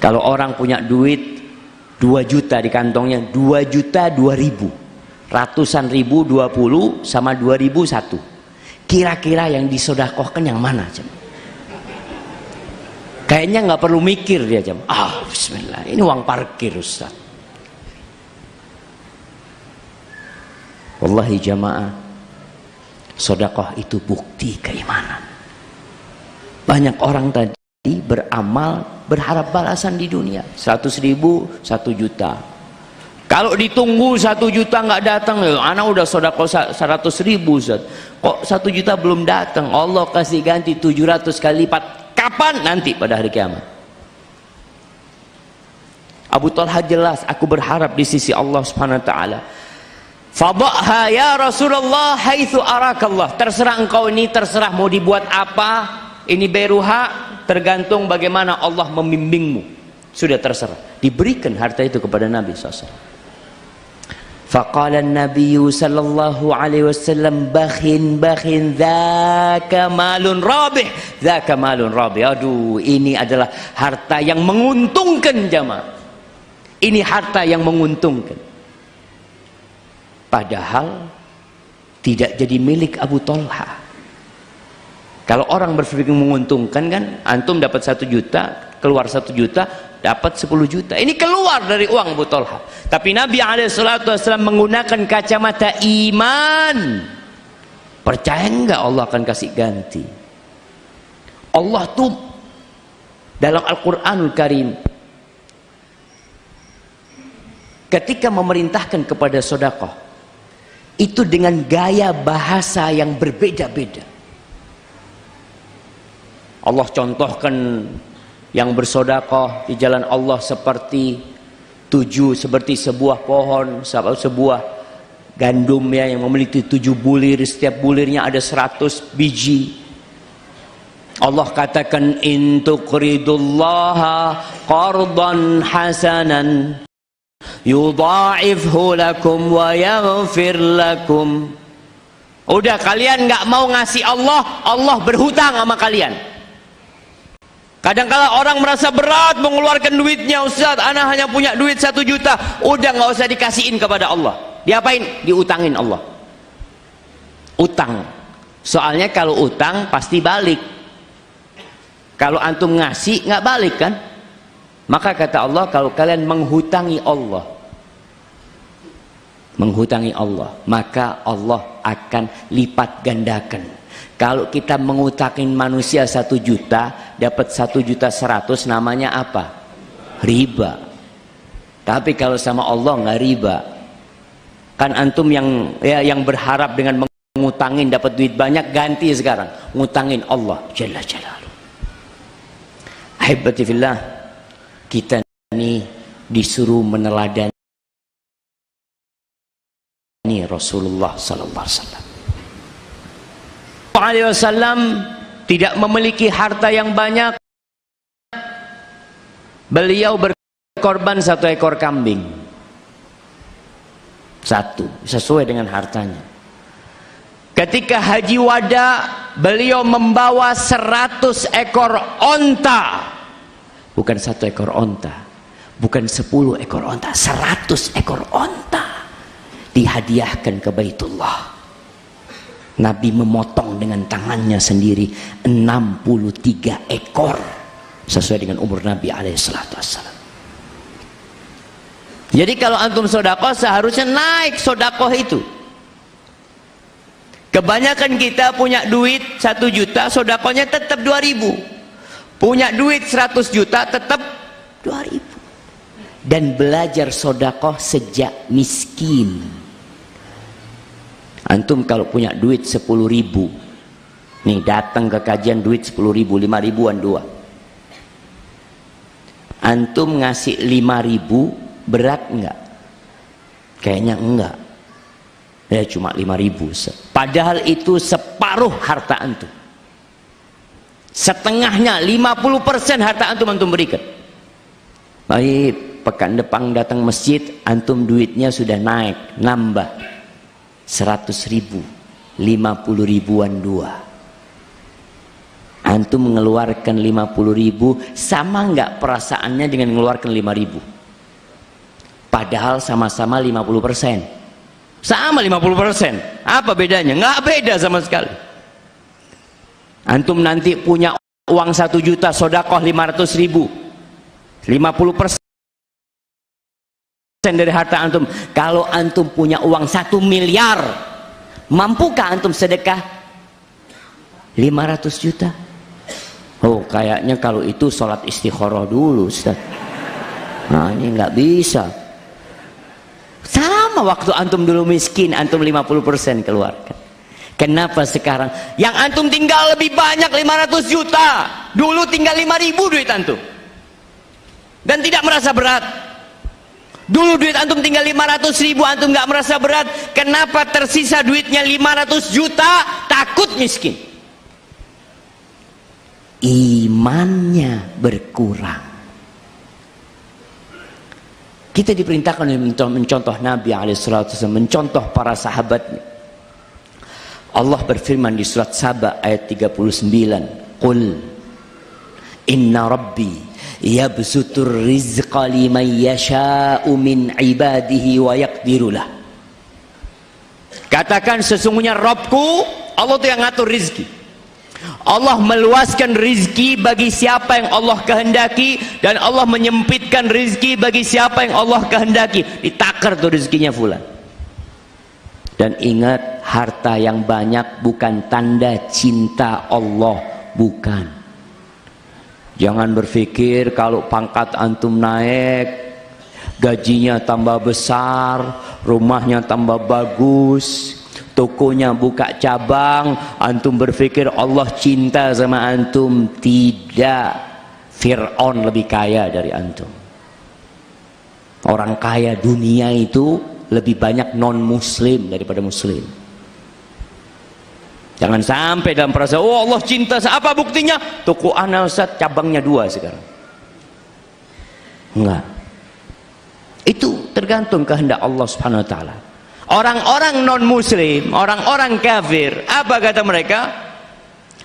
Kalau orang punya duit 2 juta di kantongnya, 2 juta 2000. Ratusan ribu 20 sama 2000 1. Kira-kira yang disodakohkan yang mana? Kayaknya nggak perlu mikir dia jam. Bismillah, ini uang parkir Ustaz. Wallahi jamaah, sedekah itu bukti keimanan. Banyak orang tadi beramal berharap balasan di dunia. 100.000, 1 juta. Kalau ditunggu 1 juta nggak datang, anak udah sedekah 100.000, Ustaz. Kok 1 juta belum datang? Allah kasih ganti 700 kali lipat. Kapan? Nanti pada hari kiamat. Abu Talha jelas, aku berharap di sisi Allah Subhanahu wa taala. Fadhaha ya Rasulullah haitsu arakallah. Terserah engkau ini, terserah mau dibuat apa. Ini beruha, tergantung bagaimana Allah membimbingmu. Sudah terserah. Diberikan harta itu kepada Nabi SAW. Faqala an-nabiy sallallahu alaihi wasallam bakhin dzaka malun rabih, dzaka malun rabih. Aduh, ini adalah harta yang menguntungkan jamaah. Ini harta yang menguntungkan. Padahal tidak jadi milik Abu Talha. Kalau orang berpikir menguntungkan kan, antum dapat 1 juta, keluar 1 juta, dapat 10 juta. Ini keluar dari uang Abu Talha. Tapi Nabi SAW menggunakan kacamata iman. Percaya enggak Allah akan kasih ganti? Allah tuh dalam Al-Quranul Karim ketika memerintahkan kepada sedekah itu dengan gaya bahasa yang berbeda-beda. Allah contohkan yang bersedekah di jalan Allah seperti sebuah pohon, sebuah gandum ya, yang memiliki 7 bulir, setiap bulirnya ada 100 biji. Allah katakan in tuqridullaha qardan hasanan yudha'ifhu lakum wa yaghfir lakum. Udah, kalian nggak mau ngasih Allah, Allah berhutang sama kalian. Kadang-kala orang merasa berat mengeluarkan duitnya, Ustaz, ana hanya punya duit 1 juta. Udah, nggak usah dikasihin kepada Allah. Diapain? Diutangin Allah. Utang. Soalnya kalau utang pasti balik. Kalau antum ngasih nggak balik kan? Maka kata Allah, kalau kalian menghutangi Allah, maka Allah akan lipat gandakan. Kalau kita mengutangin manusia 1 juta, dapat 1.100.000, namanya apa? Riba. Tapi kalau sama Allah nggak riba. Kan antum yang berharap dengan mengutangin dapat duit banyak, ganti sekarang ngutangin Allah Jalla Jalaluhu. Ahibati fillah, kita ini disuruh meneladani Rasulullah sallallahu alaihi wasallam. Tidak memiliki harta yang banyak. Beliau berkorban 1 ekor kambing. 1, sesuai dengan hartanya. Ketika haji wada, beliau membawa 100 ekor onta. Bukan 1 ekor onta, bukan 10 ekor onta, 100 ekor onta dihadiahkan ke Baitullah. Nabi memotong dengan tangannya sendiri 63 ekor sesuai dengan umur Nabi alaihissalam. Jadi kalau antum sedekah seharusnya naik sedekah itu. Kebanyakan kita punya duit 1 juta, sedekahnya tetap 2.000. Punya duit 100 juta tetap 2.000. Dan belajar sedekah sejak miskin. Antum kalau punya duit 10.000, nih datang ke kajian duit 10.000, 5.000-an 2. Antum ngasih 5.000 berat enggak? Kayaknya enggak. Ya cuma 5.000. Padahal itu separuh harta antum. Setengahnya, 50% harta antum berikan. Baik, pekan depan datang masjid, antum duitnya sudah naik, nambah 100.000, 50.000-an 2. Antum mengeluarkan 50.000, sama nggak perasaannya dengan mengeluarkan 5.000? Padahal sama-sama 50%. Sama 50%. Apa bedanya? Nggak beda sama sekali. Antum nanti punya uang 1 juta, sedekah 500.000, 50% dari harta antum. Kalau antum punya uang 1 miliar, mampukah antum sedekah 500 juta? Oh, kayaknya kalau itu sholat istikharah dulu, Ustaz. Nah, ini nggak bisa. Sama waktu antum dulu miskin, antum 50% keluarkan. Kenapa sekarang yang antum tinggal lebih banyak 500 juta, dulu tinggal 5.000 duit antum dan tidak merasa berat. Dulu duit antum tinggal 500.000, antum nggak merasa berat. Kenapa tersisa duitnya 500 juta? Takut miskin. Imannya berkurang. Kita diperintahkan mencontoh Nabi SAW, mencontoh para sahabatnya. Allah berfirman di surat Saba ayat 39, Qul inna rabbi yabsutur rizqa liman yasha'u min ibadihi wa yaqdirulah. Katakan sesungguhnya Rabbku, Allah itu yang ngatur rizki. Allah meluaskan rizki bagi siapa yang Allah kehendaki, dan Allah menyempitkan rizki bagi siapa yang Allah kehendaki. Ditakar tuh rizkinya fulan. Dan ingat, harta yang banyak bukan tanda cinta Allah, bukan. Jangan berpikir kalau pangkat antum naik, gajinya tambah besar, rumahnya tambah bagus, tokonya buka cabang, antum berpikir Allah cinta sama antum. Tidak. Fir'aun lebih kaya dari antum. Orang kaya dunia itu lebih banyak non muslim daripada muslim. Jangan sampai dalam perasaan, oh Allah cinta, apa buktinya? Toko ana Ustaz cabangnya 2 sekarang. Enggak. Itu tergantung kehendak Allah Subhanahu wa taala. Orang-orang non muslim, orang-orang kafir, apa kata mereka?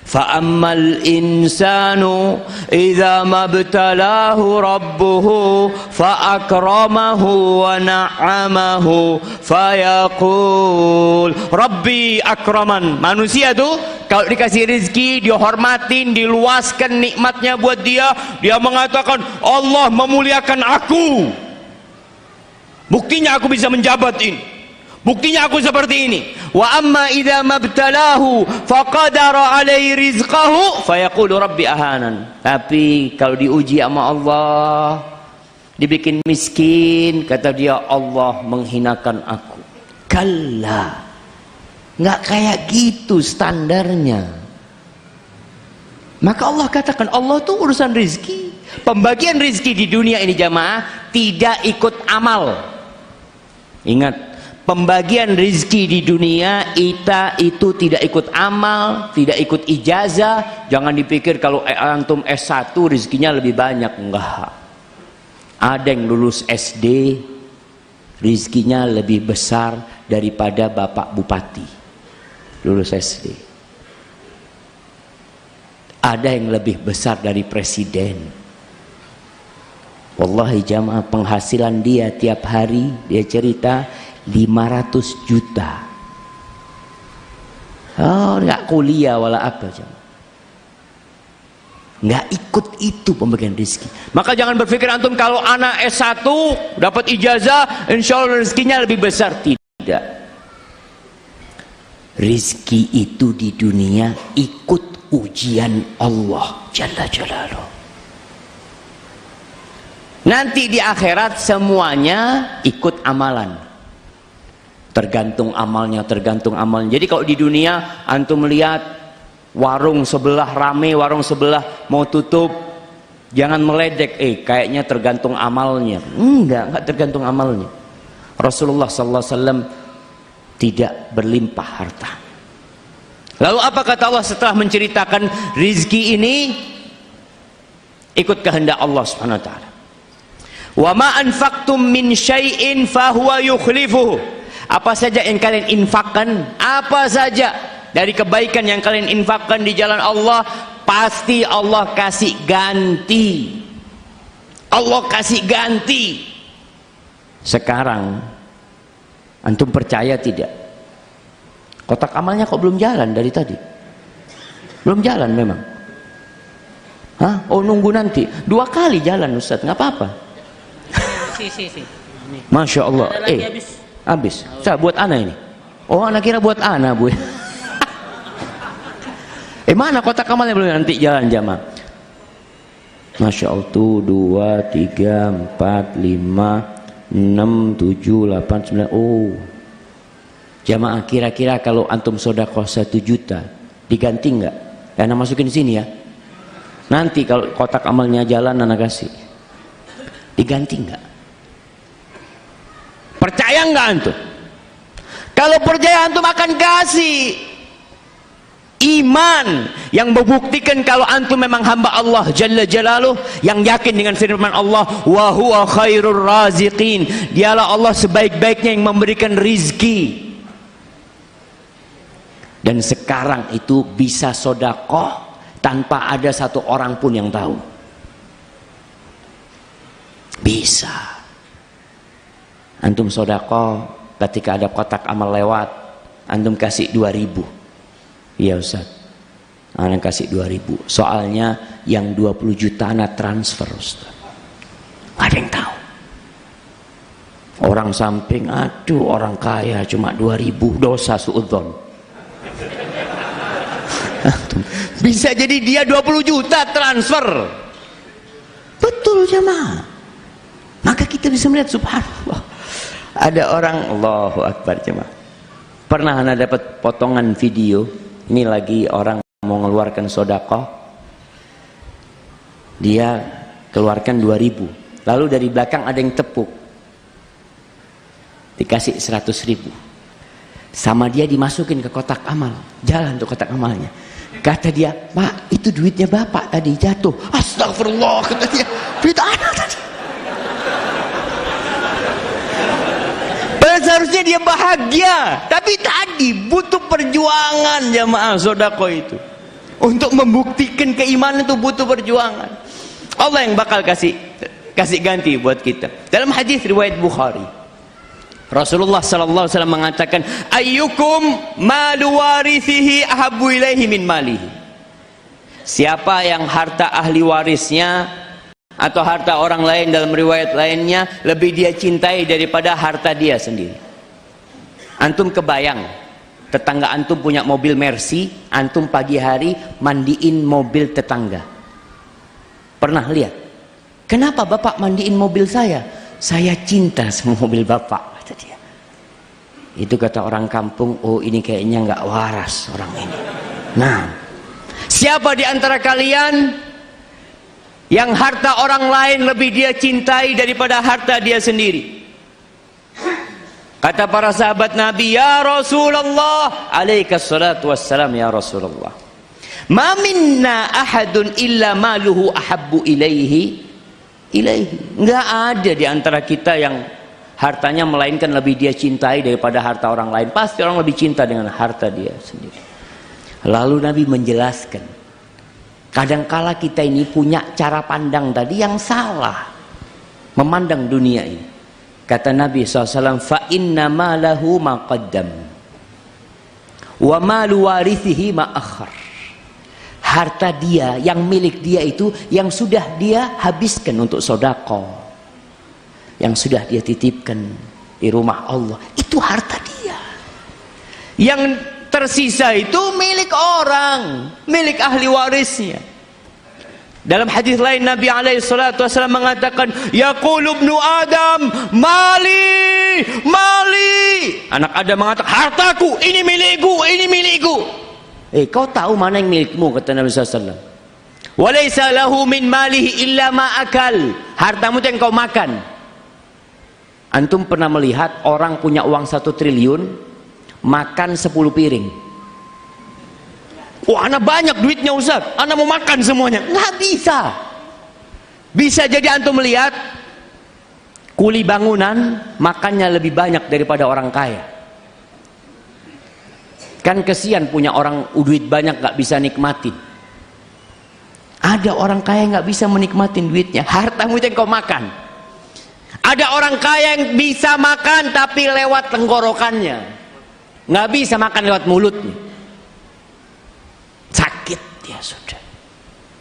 Fa'ammal insanu idza mabtalahu rabbuhu fa'akramahu wa na'amahu fayaqul rabbi akraman. Manusia tuh kalau dikasih rezeki, dihormatin, diluaskan nikmatnya buat dia, dia mengatakan Allah memuliakan aku. Buktinya aku bisa menjabat ini. Buktinya aku seperti ini. Wa amma idza mabtalahu faqadara alaihi rizqahu fayaqulu rabbi ahanan. Tapi kalau diuji sama Allah, dibikin miskin, kata dia Allah menghinakan aku. Kalla. Enggak kayak gitu standarnya. Maka Allah katakan Allah tuh urusan rizki. Pembagian rizki di dunia ini jamaah tidak ikut amal. Ingat, pembagian rizki di dunia itu tidak ikut amal, tidak ikut ijazah. Jangan dipikir kalau antum S1 rizkinya lebih banyak. Enggak. Ada yang lulus SD rizkinya lebih besar daripada bapak bupati lulus SD. Ada yang lebih besar dari presiden. Wallahi jamaah, penghasilan dia tiap hari, dia cerita 500 juta. Oh, nggak kuliah wala apa, nggak ikut itu pembagian rezeki. Maka jangan berpikir antum kalau anak S1 dapat ijazah insya Allah rezekinya lebih besar. Tidak. Rezeki itu di dunia ikut ujian Allah Jalla Jalaluh. Nanti di akhirat semuanya ikut amalan. Tergantung amalnya, tergantung amalnya. Jadi kalau di dunia antum melihat warung sebelah rame, warung sebelah mau tutup, jangan meledek, kayaknya tergantung amalnya. Enggak tergantung amalnya. Rasulullah SAW tidak berlimpah harta. Lalu apa kata Allah setelah menceritakan rizki ini ikut kehendak Allah Subhanahu wa taala. Wa ma anfaqtum min syai'in fahuwa yukhlifuhu. Apa saja yang kalian infakkan, apa saja dari kebaikan yang kalian infakkan di jalan Allah, pasti Allah kasih ganti. Allah kasih ganti. Sekarang antum percaya tidak? Kotak amalnya kok belum jalan dari tadi? Belum jalan memang. Hah? Oh nunggu nanti. 2 kali jalan Ustaz, nggak apa-apa. Si. Masya Allah. Ada lagi habis. Habis. Saya buat ana ini. Oh, anak kira buat ana, Bu. Mana kotak amalnya belum, nanti jalan jamaah. Masya Allah tuh 2, 3, 4, 5, 6, 7, 8, 9. Oh, jamaah, kira-kira kalau antum sodakoh 1 juta diganti nggak? Anak masukin sini ya. Nanti kalau kotak amalnya jalan anak kasih. Diganti nggak? Percaya nggak antum? Kalau percaya antum akan kasih. Iman yang membuktikan kalau antum memang hamba Allah Jalla Jalaluh, yang yakin dengan firman Allah, wa huwa khairur raziqin, dialah Allah sebaik-baiknya yang memberikan rizki. Dan sekarang itu bisa sodakoh tanpa ada satu orang pun yang tahu. Bisa. Antum sodakoh ketika ada kotak amal lewat, antum kasih 2.000. Iya Ustaz, anak kasih 2.000. Soalnya yang 20 juta anak transfer Ustaz. Gak ada yang tahu. Orang samping, aduh orang kaya cuma 2.000, dosa suudzon. Bisa jadi dia 20 juta transfer. Betul jemaah. Maka kita bisa melihat subhanallah. Ada orang, Allahu Akbar jemaah. Pernah anak dapat potongan video. Ini lagi orang mau mengeluarkan sodakoh, dia keluarkan 2.000, lalu dari belakang ada yang tepuk, dikasih 100.000, sama dia dimasukin ke kotak amal, jalan tuh kotak amalnya. Kata dia, Pak, itu duitnya Bapak tadi jatuh. Astagfirullah, kata dia, duit anak tadi. Seharusnya dia bahagia, tapi tadi butuh perjuangan jamaah sodako itu. Untuk membuktikan keimanan itu butuh perjuangan. Allah yang bakal kasih ganti buat kita. Dalam hadis riwayat Bukhari, Rasulullah sallallahu alaihi wasallam mengatakan, ayyukum malu warithihi ahabbu ilaihi min malihi. Siapa yang harta ahli warisnya atau harta orang lain, dalam riwayat lainnya, lebih dia cintai daripada harta dia sendiri. Antum kebayang, tetangga antum punya mobil Mercy, antum pagi hari mandiin mobil tetangga. Pernah lihat? Kenapa Bapak mandiin mobil saya? Saya cinta sama mobil Bapak, kata dia. Itu kata orang kampung, oh ini kayaknya nggak waras orang ini. Nah, siapa di antara kalian yang harta orang lain lebih dia cintai daripada harta dia sendiri? Kata para sahabat Nabi, ya Rasulullah, alaikas salatu wassalam, ya Rasulullah, ma minna ahadun illa maluhu ahabbu ilaihi. Enggak ada di antara kita yang hartanya melainkan lebih dia cintai daripada harta orang lain. Pasti orang lebih cinta dengan harta dia sendiri. Lalu Nabi menjelaskan, kadangkala kita ini punya cara pandang tadi yang salah memandang dunia ini. Kata Nabi SAW, fa inna ma lahu ma qaddam wa malu warithihi ma akhar. Harta dia, yang milik dia itu yang sudah dia habiskan untuk sedekah, yang sudah dia titipkan di rumah Allah, itu harta dia. Yang tersisa itu milik orang, milik ahli warisnya. Dalam hadis lain Nabi alaihi salatu wasallam mengatakan, yaqulu ibnu Adam, mali, mali. Anak Adam mengatakan, hartaku, ini milikku, ini milikku. Kau tahu mana yang milikmu, kata Nabi SAW. Walaysa lahu min malihi illa ma akal. Hartamu itu yang kau makan. Antum pernah melihat orang punya uang 1 triliun makan 10 piring? Wah, anak banyak duitnya Ustaz, anak mau makan semuanya. Nggak bisa. Bisa jadi antum melihat kuli bangunan makannya lebih banyak daripada orang kaya. Kan kesian punya orang duit banyak nggak bisa nikmatin. Ada orang kaya nggak bisa menikmatin duitnya. Hartamu itu yang kau makan. Ada orang kaya yang bisa makan tapi lewat tenggorokannya, nggak bisa makan lewat mulutnya. Sakit dia sudah.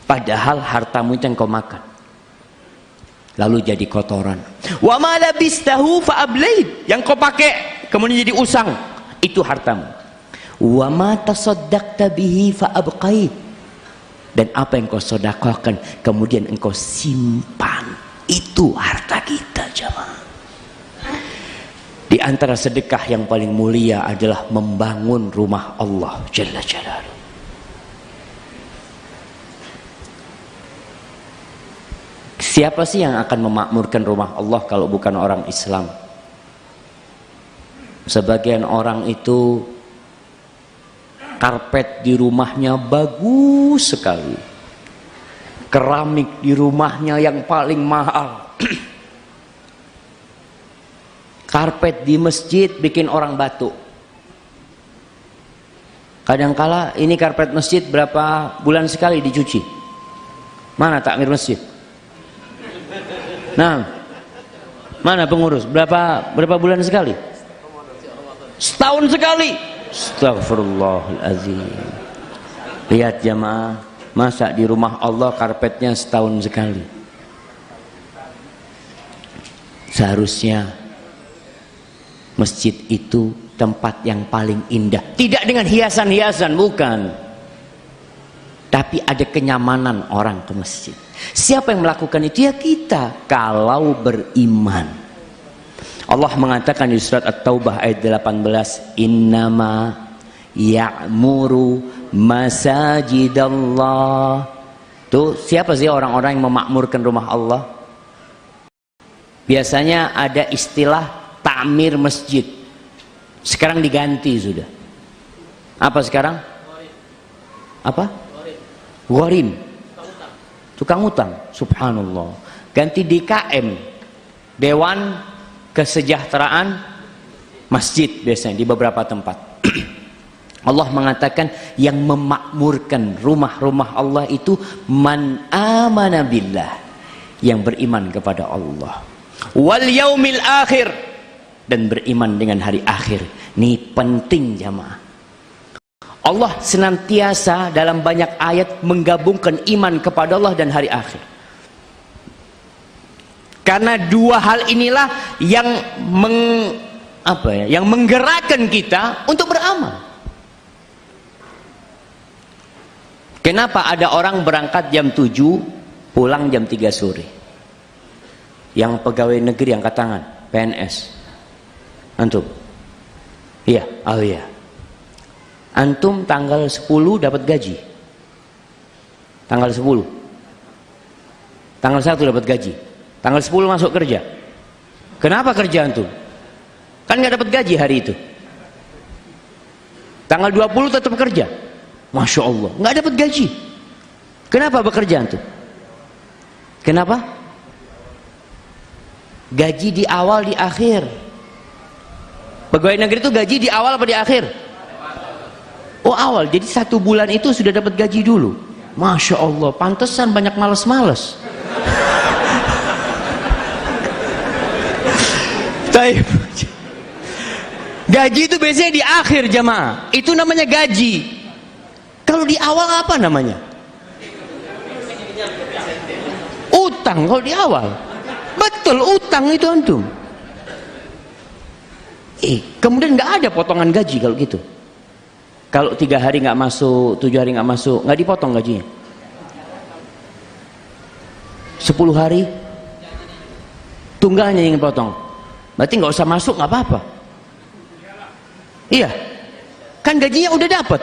Padahal hartamu itu yang kau makan. lalu jadi kotoran. Wa ma labistahu fa ablait, yang kau pakai kemudian jadi usang, itu hartamu. Wa ma tasaddaqta bihi fa abqait, dan apa yang kau sedekahkan kemudian engkau simpan, itu harta kita jemaah. Di antara sedekah yang paling mulia adalah membangun rumah Allah Jalla Jalaluhu. Siapa sih yang akan memakmurkan rumah Allah kalau bukan orang Islam? Sebagian orang itu karpet di rumahnya bagus sekali, keramik di rumahnya yang paling mahal. Karpet di masjid bikin orang batuk. Kadangkala ini karpet masjid berapa bulan sekali dicuci? Mana takmir masjid? Nah, mana pengurus? Berapa bulan sekali? Setahun sekali. Astagfirullahaladzim. Lihat jamaah, masa di rumah Allah karpetnya setahun sekali? Seharusnya masjid itu tempat yang paling indah, tidak dengan hiasan-hiasan, bukan, tapi ada kenyamanan orang ke masjid. Siapa yang melakukan itu? Ya kita, kalau beriman. Allah mengatakan di surat At-Taubah ayat 18, innama ya'muru masajidallah. Tuh, siapa sih orang-orang yang memakmurkan rumah Allah? Biasanya ada istilah takmir masjid, sekarang diganti sudah. Apa sekarang? Apa? Gharim, tukang utang. Subhanallah. Ganti DKM, Dewan Kesejahteraan Masjid, biasanya di beberapa tempat. Allah mengatakan yang memakmurkan rumah-rumah Allah itu man amana billah, yang beriman kepada Allah, wal yaumil akhir, dan beriman dengan hari akhir. Ini penting jamaah. Allah senantiasa dalam banyak ayat menggabungkan iman kepada Allah dan hari akhir. Karena dua hal inilah yang yang menggerakkan kita untuk beramal. Kenapa ada orang berangkat jam 7 pulang jam 3 sore? Yang pegawai negeri angkat tangan, PNS. Antum? Iya, oh iya. Antum tanggal 10 dapat gaji. Tanggal 10. Tanggal 1 dapat gaji. Tanggal 10 masuk kerja. Kenapa kerja antum? Kan nggak dapat gaji hari itu. Tanggal 20 tetap kerja. Masya Allah, nggak dapat gaji. Kenapa bekerja antum? Kenapa? Gaji di awal di akhir. Pegawai negeri itu gaji di awal apa di akhir? Oh awal, jadi 1 bulan itu sudah dapat gaji dulu. Masya Allah, pantesan banyak males-males. Gaji itu biasanya di akhir jamaah, itu namanya gaji. Kalau di awal apa namanya? Utang kalau di awal. Betul, utang itu antum. Kemudian nggak ada potongan gaji kalau gitu. Kalau 3 hari nggak masuk, 7 hari nggak masuk, nggak dipotong gajinya. 10 hari tunggalnya yang dipotong. Berarti nggak usah masuk, nggak apa-apa. Iya, kan gajinya udah dapat.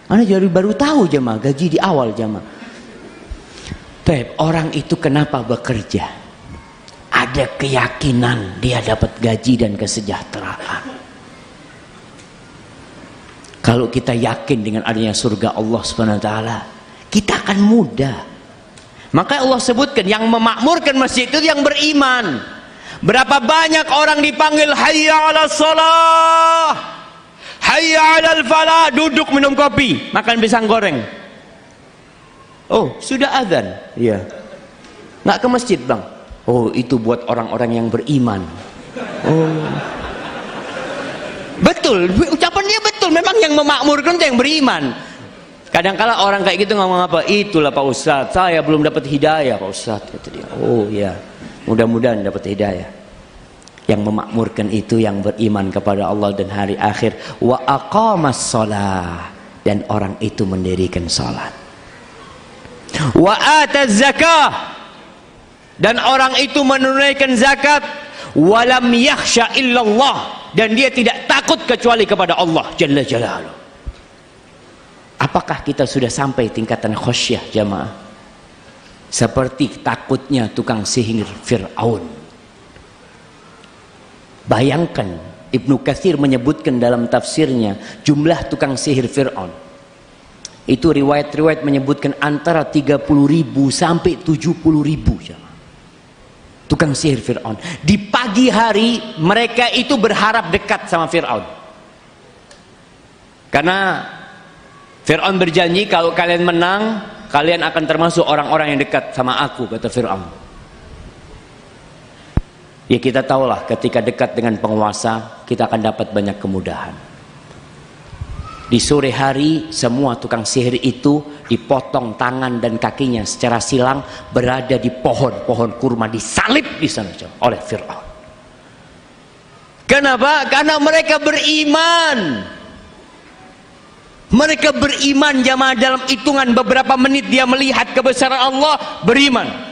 Anda jadi baru tahu jemaah, gaji di awal jemaah. Orang itu kenapa bekerja? Ada keyakinan dia dapat gaji dan kesejahteraan. Kalau kita yakin dengan adanya surga Allah Subhanahu wa taala, kita akan mudah. Maka Allah sebutkan yang memakmurkan masjid itu yang beriman. Berapa banyak orang dipanggil hayya 'alas shalah, hayya 'alal falah, duduk minum kopi, makan pisang goreng. Oh, sudah azan. Iya. Nggak ke masjid, Bang. Oh, itu buat orang-orang yang beriman. Oh. Betul, ucapan dia betul. Memang yang memakmurkan itu yang beriman. Kadang-kala orang kayak gitu ngomong apa? Itulah Pak Ustadz, saya belum dapat hidayah Pak Ustadz, kata dia. Oh ya, mudah-mudahan dapat hidayah. Yang memakmurkan itu yang beriman kepada Allah dan hari akhir. Wa aqamas shalah, dan orang itu mendirikan salat. Wa ataz zakah, dan orang itu menunaikan zakat. Walam yakhsha illallah, dan dia tidak takut kecuali kepada Allah Jalla Jalaluhu. Apakah kita sudah sampai tingkatan khasyah jamaah? Seperti takutnya tukang sihir Fir'aun. Bayangkan, Ibnu Katsir menyebutkan dalam tafsirnya jumlah tukang sihir Fir'aun. Itu riwayat-riwayat menyebutkan antara 30.000 sampai 70.000 jamaah. Tukang sihir Fir'aun. Di pagi hari mereka itu berharap dekat sama Fir'aun. Karena Fir'aun berjanji, kalau kalian menang, kalian akan termasuk orang-orang yang dekat sama aku, kata Fir'aun. Ya kita tahulah, ketika dekat dengan penguasa, kita akan dapat banyak kemudahan. Di sore hari, semua tukang sihir itu dipotong tangan dan kakinya secara silang, berada di pohon kurma, disalib di sana oleh Fir'aun. Kenapa? Karena mereka beriman. Mereka beriman jamaah, dalam hitungan beberapa menit dia melihat kebesaran Allah, beriman.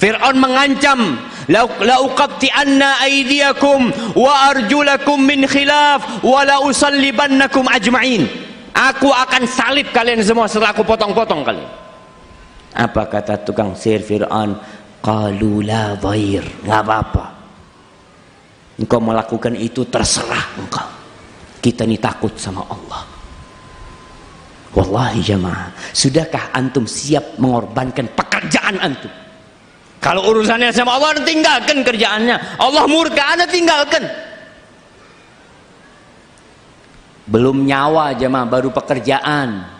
Fir'aun mengancam, la uqatti'anna aydiyakum wa arjulakum min khilaf wa la usallibannakum ajma'in. Aku akan salib kalian semua setelah aku potong-potong kalian. Apa kata tukang sihir Fir'aun? Qalu la dhair, enggak apa-apa. Engkau melakukan itu terserah engkau. Kita ini takut sama Allah. Wallahi jamaah, sudahkah antum siap mengorbankan pekerjaan antum? Kalau urusannya sama Allah, tinggalkan kerjaannya. Allah murka, Anda tinggalkan. Belum nyawa jamaah, baru pekerjaan.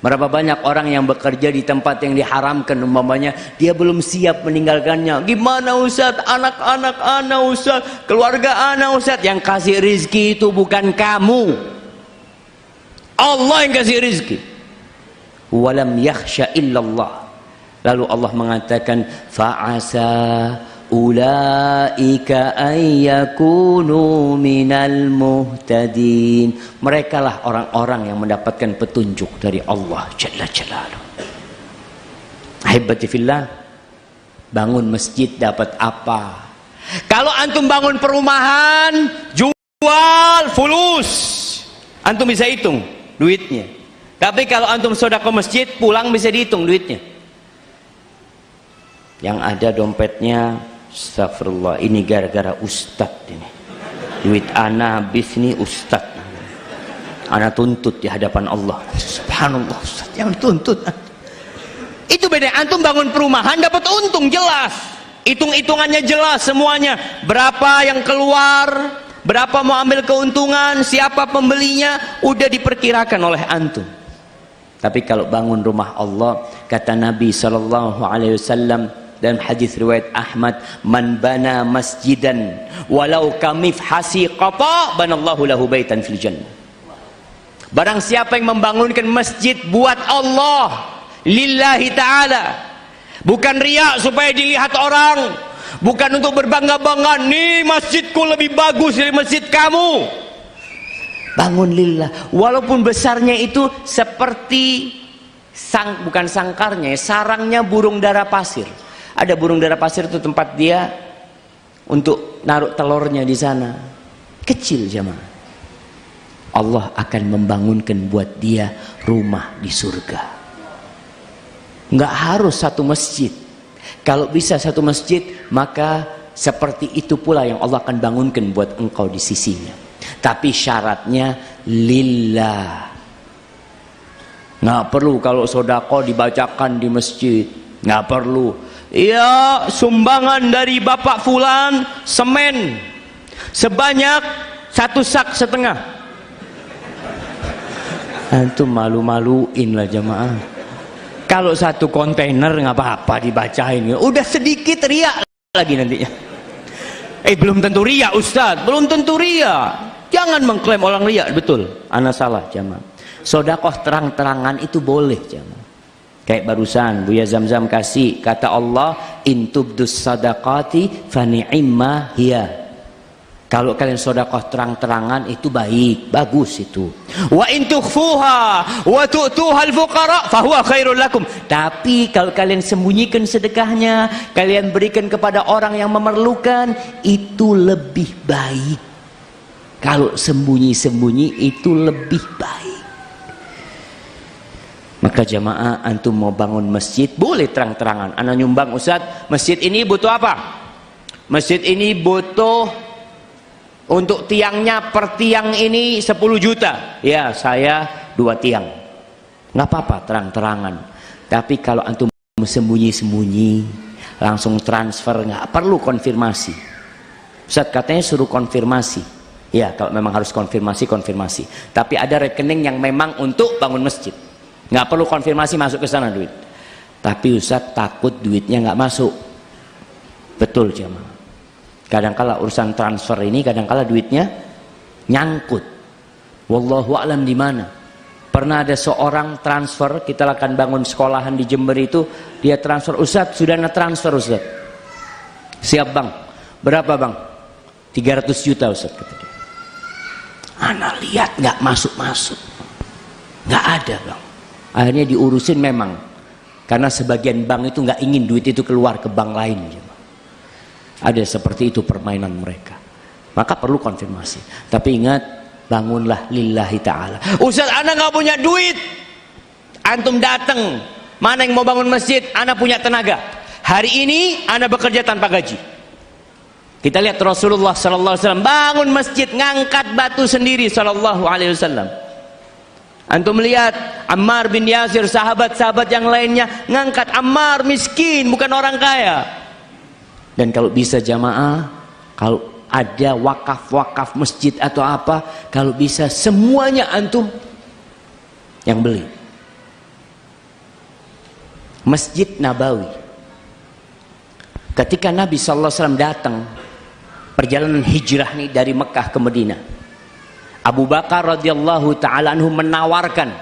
Berapa banyak orang yang bekerja di tempat yang diharamkan, umpamanya dia belum siap meninggalkannya. Gimana Ustaz? Anak-anak anak Ustaz, keluarga anak Ustaz. Yang kasih rizki itu bukan kamu, Allah yang kasih rizki. Walam yakhsha illallah. Lalu Allah mengatakan, fa'asa ulaika ayyakunu minal muhtadin. Mereka lah orang-orang yang mendapatkan petunjuk dari Allah Jalla Jalaluhu. Ahibati fillah, bangun masjid dapat apa? Kalau antum bangun perumahan, jual fulus, antum bisa hitung duitnya. Tapi kalau antum sedekah masjid, pulang bisa dihitung duitnya. Yang ada dompetnya, astagfirullah, ini gara-gara ustadz ini. Duit ana habis nih ustadz. Ana tuntut di hadapan Allah. Subhanallah, ustadz yang tuntut. Itu beda. Antum bangun perumahan dapat untung jelas. Hitung-hitungannya jelas semuanya. Berapa yang keluar, berapa mau ambil keuntungan, siapa pembelinya, udah diperkirakan oleh antum. Tapi kalau bangun rumah Allah, kata Nabi SAW dalam hadis riwayat Ahmad, man bana masjidan walau kamifhasi qata banallahu lahu baitan fil jannah. Barang siapa yang membangunkan masjid buat Allah, lillahi ta'ala, bukan riya supaya dilihat orang, bukan untuk berbangga-bangga, nih masjidku lebih bagus dari masjid kamu. Bangun lillah, walaupun besarnya itu seperti bukan sangkarnya, sarangnya burung dara pasir. Ada burung dara pasir itu tempat dia untuk naruh telurnya di sana. Kecil jamaah. Allah akan membangunkan buat dia rumah di surga. Nggak harus satu masjid. Kalau bisa satu masjid, maka seperti itu pula yang Allah akan bangunkan buat engkau di sisinya. Tapi syaratnya lillah. Nggak perlu kalau sodako dibacakan di masjid. Nggak perlu. Ya, sumbangan dari Bapak Fulan semen sebanyak 1,5 sak. Antum malu-maluin lah jamaah. Kalau 1 kontainer nggak apa-apa dibacain. Udah sedikit riak lagi nantinya. Belum tentu riak Ustaz, belum tentu riak. Jangan mengklaim orang riak, betul. Ana salah jamaah. Sodakoh terang-terangan itu boleh jemaah. Kayak barusan Buya Zamzam kasih, kata Allah, intubdus sadaqati fani'imma hiya. Kalau kalian sodakoh terang-terangan itu baik, bagus itu. Wa in tukhfuha wa tu'tuha al-fuqara fahuwa khairul lakum. Tapi kalau kalian sembunyikan sedekahnya, kalian berikan kepada orang yang memerlukan, itu lebih baik. Kalau sembunyi-sembunyi itu lebih baik. Maka jamaah, antum mau bangun masjid boleh terang-terangan. Ana nyumbang, Ustaz, masjid ini butuh apa? Masjid ini butuh untuk tiangnya, per tiang ini 10 juta. Ya, saya 2 tiang. Nggak apa-apa terang-terangan. Tapi kalau antum sembunyi-sembunyi, langsung transfer, nggak perlu konfirmasi. Ustaz katanya suruh konfirmasi. Ya, kalau memang harus konfirmasi, konfirmasi. Tapi ada rekening yang memang untuk bangun masjid. Nggak perlu konfirmasi masuk ke sana duit. Tapi Ustaz takut duitnya nggak masuk. Betul jemaah. Kadangkala urusan transfer ini, kadangkala duitnya nyangkut. Wallahu a'lam di mana. Pernah ada seorang transfer, kita akan bangun sekolahan di Jember itu, dia transfer, Ustaz sudah ada transfer Ustaz. Siap bang. Berapa bang? 300 juta Ustaz kata dia. Ana lihat nggak masuk-masuk. Nggak ada bang. Akhirnya diurusin memang, karena sebagian bank itu nggak ingin duit itu keluar ke bank lain. Ada seperti itu permainan mereka. Maka perlu konfirmasi. Tapi ingat, bangunlah lillahi ta'ala. Ustaz, ana nggak punya duit. Antum datang, mana yang mau bangun masjid? Ana punya tenaga. Hari ini ana bekerja tanpa gaji. Kita lihat Rasulullah SAW bangun masjid, ngangkat batu sendiri SAW. Antum melihat Ammar bin Yasir, sahabat-sahabat yang lainnya ngangkat. Ammar miskin, bukan orang kaya. Dan kalau bisa jamaah, kalau ada wakaf-wakaf masjid atau apa, kalau bisa semuanya antum yang beli. Masjid Nabawi, ketika Nabi SAW datang perjalanan hijrah nih dari Mekah ke Madinah, Abu Bakar radhiyallahu ta'ala anhu menawarkan,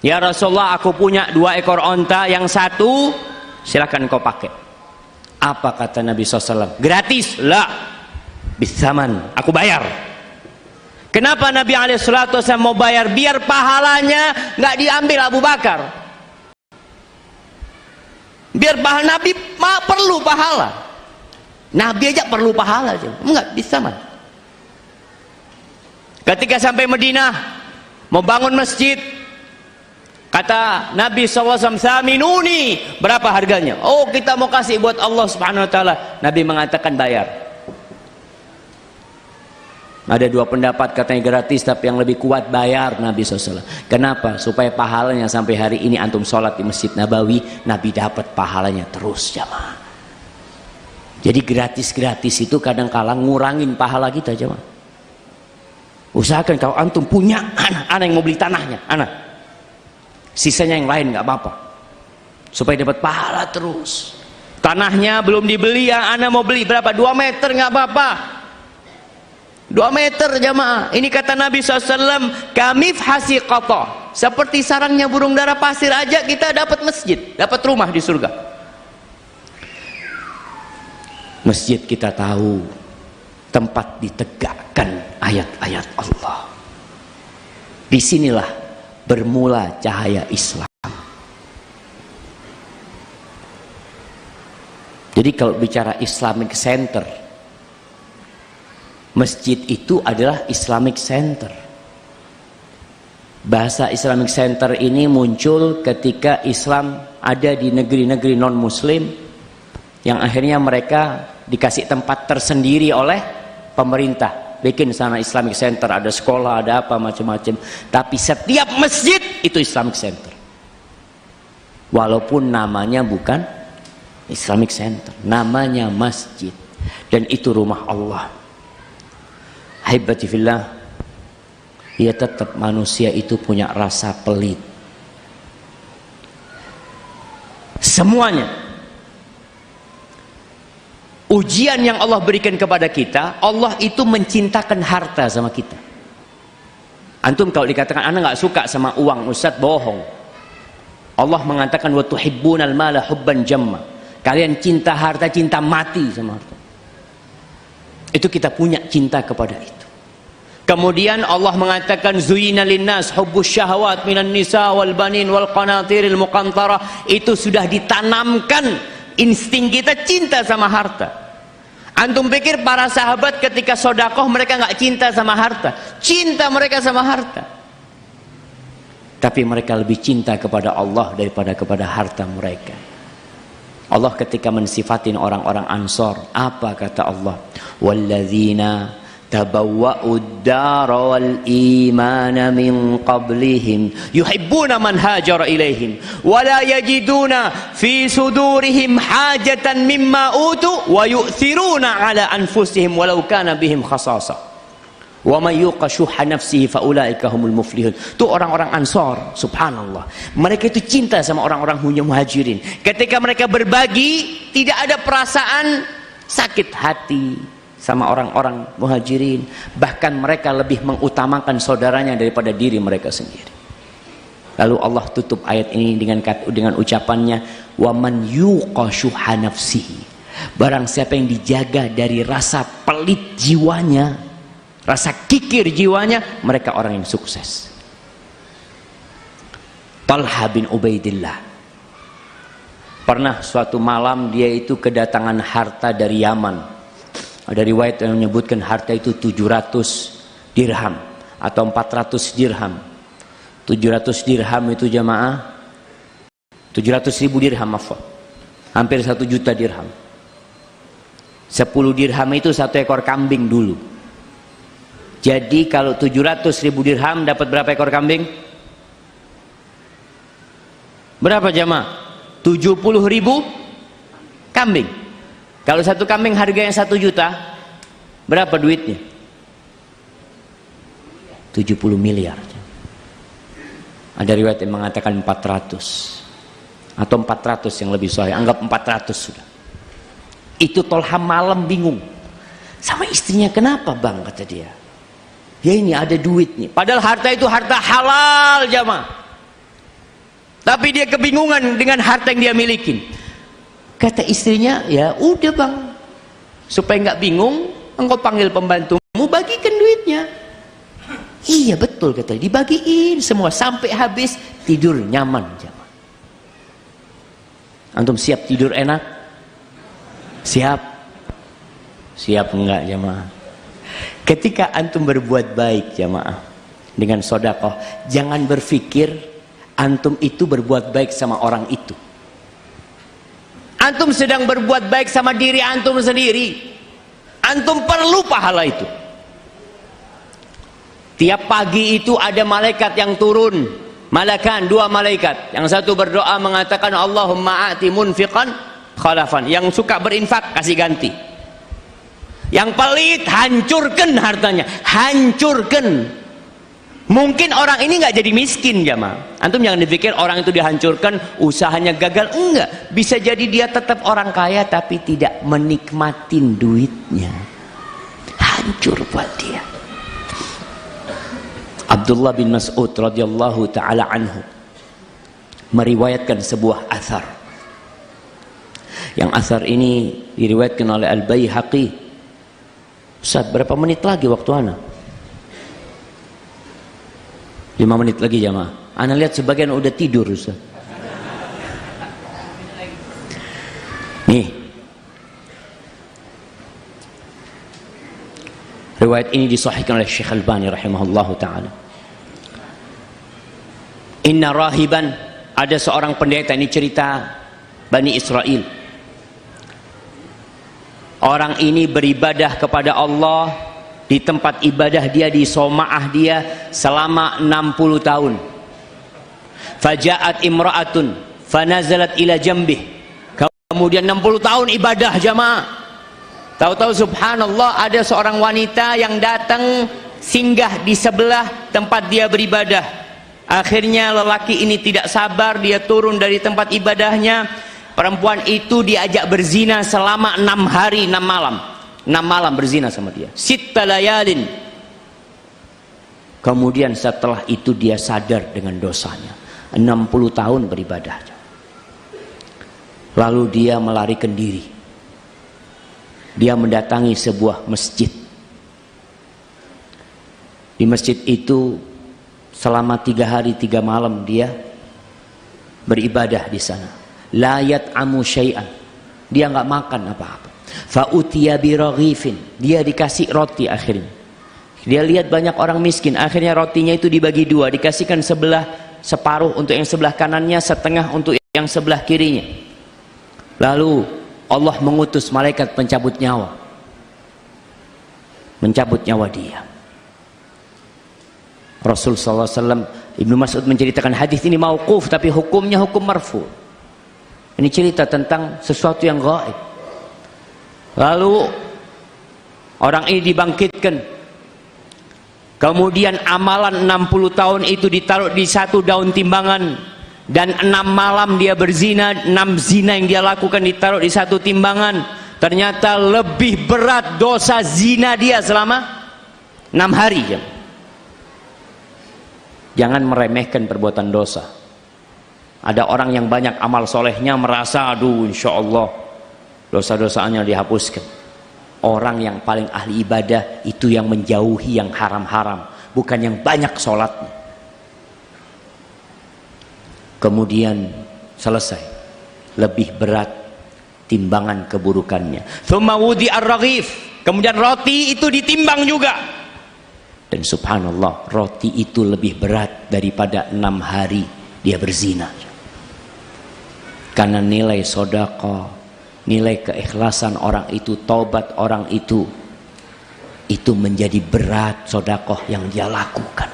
ya Rasulullah, aku punya 2 ekor onta, yang satu silakan kau pakai. Apa kata Nabi SAW? Gratis? La, bisaman, aku bayar. Kenapa Nabi SAW mau bayar? Biar pahalanya nggak diambil Abu Bakar. Biar pahala Nabi perlu pahala. Nabi aja perlu pahala, enggak bisaman. Ketika sampai Madinah mau bangun masjid, kata Nabi SAW, saminuni, berapa harganya? Oh, kita mau kasih buat Allah Subhanahu Wa Taala. Nabi mengatakan bayar. Ada 2 pendapat, katanya gratis, tapi yang lebih kuat bayar Nabi SAW. Kenapa? Supaya pahalanya sampai hari ini antum sholat di Masjid Nabawi, Nabi dapat pahalanya terus jamaah. Jadi gratis-gratis itu kadang-kala ngurangin pahala kita jamaah. Usahakan kalau antum punya anak yang mau beli tanahnya, anak. Sisanya yang lain nggak apa-apa. Supaya dapat pahala terus. Tanahnya belum dibeli, yang anak mau beli berapa? 2 meter nggak apa-apa. 2 meter jamaah. Ini kata Nabi SAW, kamif hasiqata. Seperti sarangnya burung dara pasir aja kita dapat masjid, dapat rumah di surga. Masjid kita tahu tempat ditegakkan ayat-ayat Allah. Disinilah bermula cahaya Islam. Jadi kalau bicara Islamic Center, masjid itu adalah Islamic Center. Bahasa Islamic Center ini muncul ketika Islam ada di negeri-negeri non-Muslim, yang akhirnya mereka dikasih tempat tersendiri oleh pemerintah, bikin sana Islamic Center, ada sekolah, ada apa macam-macam. Tapi setiap masjid itu Islamic Center, walaupun namanya bukan Islamic Center, namanya masjid, dan itu rumah Allah. Haibati fillah, ya tetap manusia itu punya rasa pelit. Semuanya ujian yang Allah berikan kepada kita, Allah itu mencintakan harta sama kita. Antum kalau dikatakan anak nggak suka sama uang, Ustaz, bohong. Allah mengatakan wa tuhibbunal mala hubban jamma. Kalian cinta harta, cinta mati sama harta. Itu kita punya cinta kepada itu. Kemudian Allah mengatakan zuyina linnas hubbus syahawat minan nisa wal banin wal qanatiril muqantarah. Itu sudah ditanamkan insting kita cinta sama harta. Antum pikir para sahabat ketika sodakoh mereka nggak cinta sama harta? Cinta mereka sama harta. Tapi mereka lebih cinta kepada Allah daripada kepada harta mereka. Allah ketika mensifatin orang-orang Ansor, apa kata Allah? Walladzina tabawwa'ud dara wal imana min qablihim yuhibbuna man hajara ilaihim wa la yajiduna fi sudurihim hajatan mimma utu wa yu'thiruna ala anfusihim walau kana bihim khasasah wa may yuqa shuhha nafsihi fa ulaika humul muflihun. Itu orang-orang Ansor, subhanallah. Mereka itu cinta sama orang-orang muhajirin. Ketika mereka berbagi, tidak ada perasaan sakit hati sama orang-orang muhajirin. Bahkan mereka lebih mengutamakan saudaranya daripada diri mereka sendiri. Lalu Allah tutup ayat ini dengan ucapannya, wa man yuqa shuhha nafsihi. Barang siapa yang dijaga dari rasa pelit jiwanya, rasa kikir jiwanya, mereka orang yang sukses. Talha bin Ubaidillah, pernah suatu malam dia itu kedatangan harta dari Yaman. Ada riwayat yang menyebutkan harta itu 700 dirham atau 400 dirham. 700 dirham itu jamaah 700.000 dirham, hampir 1 juta dirham. 10 dirham itu 1 ekor kambing dulu. Jadi kalau 700.000 dirham dapat berapa ekor kambing? Berapa jamaah? 70.000 kambing. Kalau 1 kambing harganya 1 juta, berapa duitnya? 70 miliar. Ada riwayat yang mengatakan 400 atau 400 yang lebih sahih. Anggap 400 sudah. Itu Tolha malam bingung sama istrinya. Kenapa bang, kata dia. Ya ini ada duit nih. Padahal harta itu harta halal jamaah. Tapi dia kebingungan dengan harta yang dia milikin. Kata istrinya, ya udah bang, supaya nggak bingung, engkau panggil pembantumu, bagikan duitnya. Iya betul, kata dia, dibagiin semua sampai habis, tidur nyaman jamaah. Antum siap tidur enak? Siap? Siap enggak jamaah? Ketika antum berbuat baik jamaah dengan sodakoh, jangan berpikir antum itu berbuat baik sama orang itu. Antum sedang berbuat baik sama diri antum sendiri. Antum perlu pahala itu. Tiap pagi itu ada malaikat yang turun, malakan 2 malaikat. Yang satu berdoa mengatakan Allahumma a'ti munfiqan khalafan. Yang suka berinfak kasih ganti. Yang pelit hancurkan hartanya, hancurkan. Mungkin orang ini nggak jadi miskin jamaah. Antum jangan dipikir orang itu dihancurkan usahanya gagal, enggak. Bisa jadi dia tetap orang kaya tapi tidak menikmatin duitnya, hancur buat dia. Abdullah bin Mas'ud radhiyallahu taala anhu meriwayatkan sebuah athar. Yang athar ini diriwayatkan oleh Al-Baihaqi. Ustaz, berapa menit lagi waktu ana? 5 menit lagi jamaah. Ana lihat sebagian udah tidur Ustaz. Nih. Riwayat ini disahihkan oleh Syekh Albani rahimahullahu taala. Inna rahiban, ada seorang pendeta, ini cerita Bani Israel. Orang ini beribadah kepada Allah di tempat ibadah dia, di soma'ah dia selama 60 tahun. Faja'at imra'atun fanazalat ila jambih. Kemudian 60 tahun ibadah jamaah. Tahu-tahu subhanallah ada seorang wanita yang datang singgah di sebelah tempat dia beribadah. Akhirnya lelaki ini tidak sabar, dia turun dari tempat ibadahnya. Perempuan itu diajak berzina selama 6 hari 6 malam. 6 malam berzina sama dia. Sitta layalin. Kemudian setelah itu dia sadar dengan dosanya. 60 tahun beribadah. Lalu dia melarikan diri. Dia mendatangi sebuah masjid. Di masjid itu selama 3 hari 3 malam dia beribadah di sana. La yat'amu syai'an. Dia nggak makan apa-apa. Fa utiya bi raghifin. Dia dikasih roti akhirnya. Dia lihat banyak orang miskin. Akhirnya rotinya itu dibagi 2, dikasihkan separuh untuk yang sebelah kanannya, setengah untuk yang sebelah kirinya. Lalu Allah mengutus malaikat pencabut nyawa. Mencabut nyawa dia. Rasul sallallahu alaihi wasallam, Ibnu Mas'ud menceritakan hadis ini mauquf tapi hukumnya hukum marfu. Ini cerita tentang sesuatu yang gaib. Lalu orang ini dibangkitkan. Kemudian amalan 60 tahun itu ditaruh di satu daun timbangan, dan 6 malam dia berzina, 6 zina yang dia lakukan ditaruh di satu timbangan. Ternyata lebih berat dosa zina dia selama 6 hari. Jangan meremehkan perbuatan dosa. Ada orang yang banyak amal solehnya merasa aduh insya Allah dosa-dosanya dihapuskan. Orang yang paling ahli ibadah itu yang menjauhi yang haram-haram, bukan yang banyak sholatnya. Kemudian selesai, lebih berat timbangan keburukannya. Tsumma wudi ar-raghif, kemudian roti itu ditimbang juga. Dan subhanallah, roti itu lebih berat daripada 6 hari dia berzina. Karena nilai sedekah, nilai keikhlasan orang itu, taubat orang itu menjadi berat sedekah yang dia lakukan.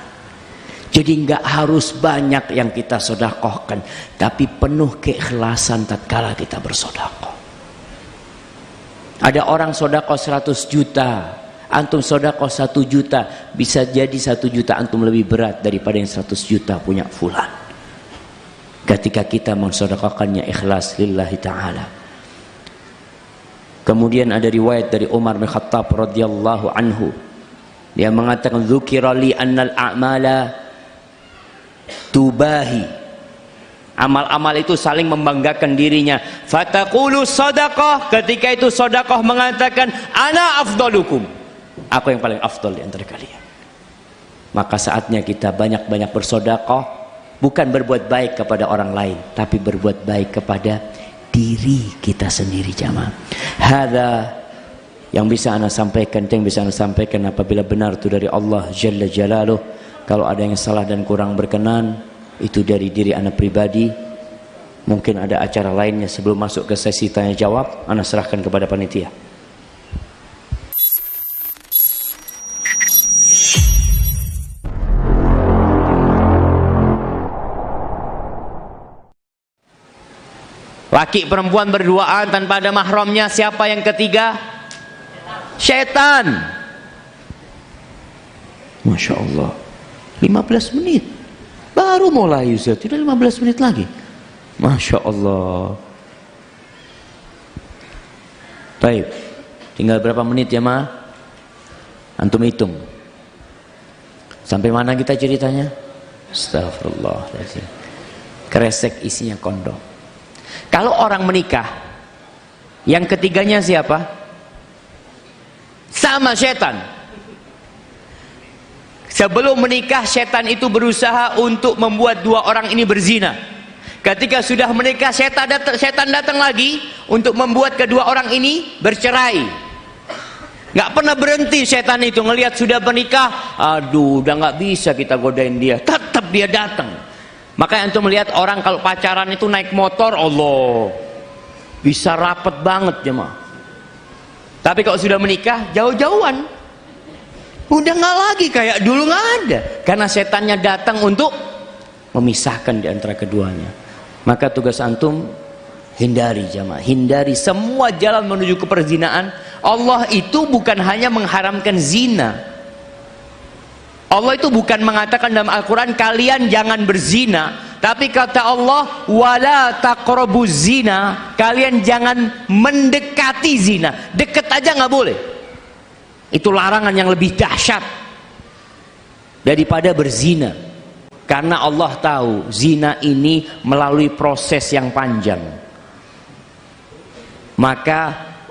Jadi nggak harus banyak yang kita sedekahkan, tapi penuh keikhlasan tatkala kita bersedekah. Ada orang sedekah 100 juta, antum sedekah 1 juta, bisa jadi 1 juta antum lebih berat daripada yang 100 juta punya fulan. Ketika kita mensedekahkannya ikhlas lillahi ta'ala. Kemudian ada riwayat dari Umar bin Khattab radhiyallahu anhu. Dia mengatakan dzukira li annal a'mala tubahi. Amal-amal itu saling membanggakan dirinya. Fataqulu shadaqah, ketika itu sedekah mengatakan ana afdalukum. Aku yang paling afdal di antara kalian. Maka saatnya kita banyak-banyak bersedekah, bukan berbuat baik kepada orang lain, tapi berbuat baik kepada diri kita sendiri jamaah. Hadza yang bisa ana sampaikan, yang bisa ana sampaikan apabila benar itu dari Allah Jalla Jalaluh. Kalau ada yang salah dan kurang berkenan, itu dari diri ana pribadi. Mungkin ada acara lainnya sebelum masuk ke sesi tanya jawab, ana serahkan kepada panitia. Laki perempuan berduaan tanpa ada mahramnya, siapa yang ketiga? Syaitan. Masya Allah, 15 menit baru mulai Ustaz, tidak 15 menit lagi. Masya Allah. Baik, tinggal berapa menit ya ma? Antum hitung. Sampai mana kita ceritanya? Astagfirullah. Kresek isinya kondom. Kalau orang menikah, yang ketiganya siapa? Sama setan. Sebelum menikah, setan itu berusaha untuk membuat 2 orang ini berzina. Ketika sudah menikah, setan datang lagi untuk membuat kedua orang ini bercerai. Nggak pernah berhenti setan itu, ngelihat sudah menikah, aduh udah nggak bisa kita godain dia, tetap dia datang. Makanya antum melihat orang kalau pacaran itu naik motor, Allah bisa rapet banget jemaah. Tapi kalau sudah menikah jauh-jauhan, udah nggak lagi kayak dulu, nggak ada, karena setannya datang untuk memisahkan di antara keduanya. Maka tugas antum hindari jemaah, hindari semua jalan menuju ke perzinaan. Allah itu bukan hanya mengharamkan zina. Allah itu bukan mengatakan dalam Al-Quran kalian jangan berzina, tapi kata Allah wala taqrabuz zina, kalian jangan mendekati zina. Deket aja nggak boleh. Itu larangan yang lebih dahsyat. daripada berzina. Karena Allah tahu zina ini melalui proses yang panjang. Maka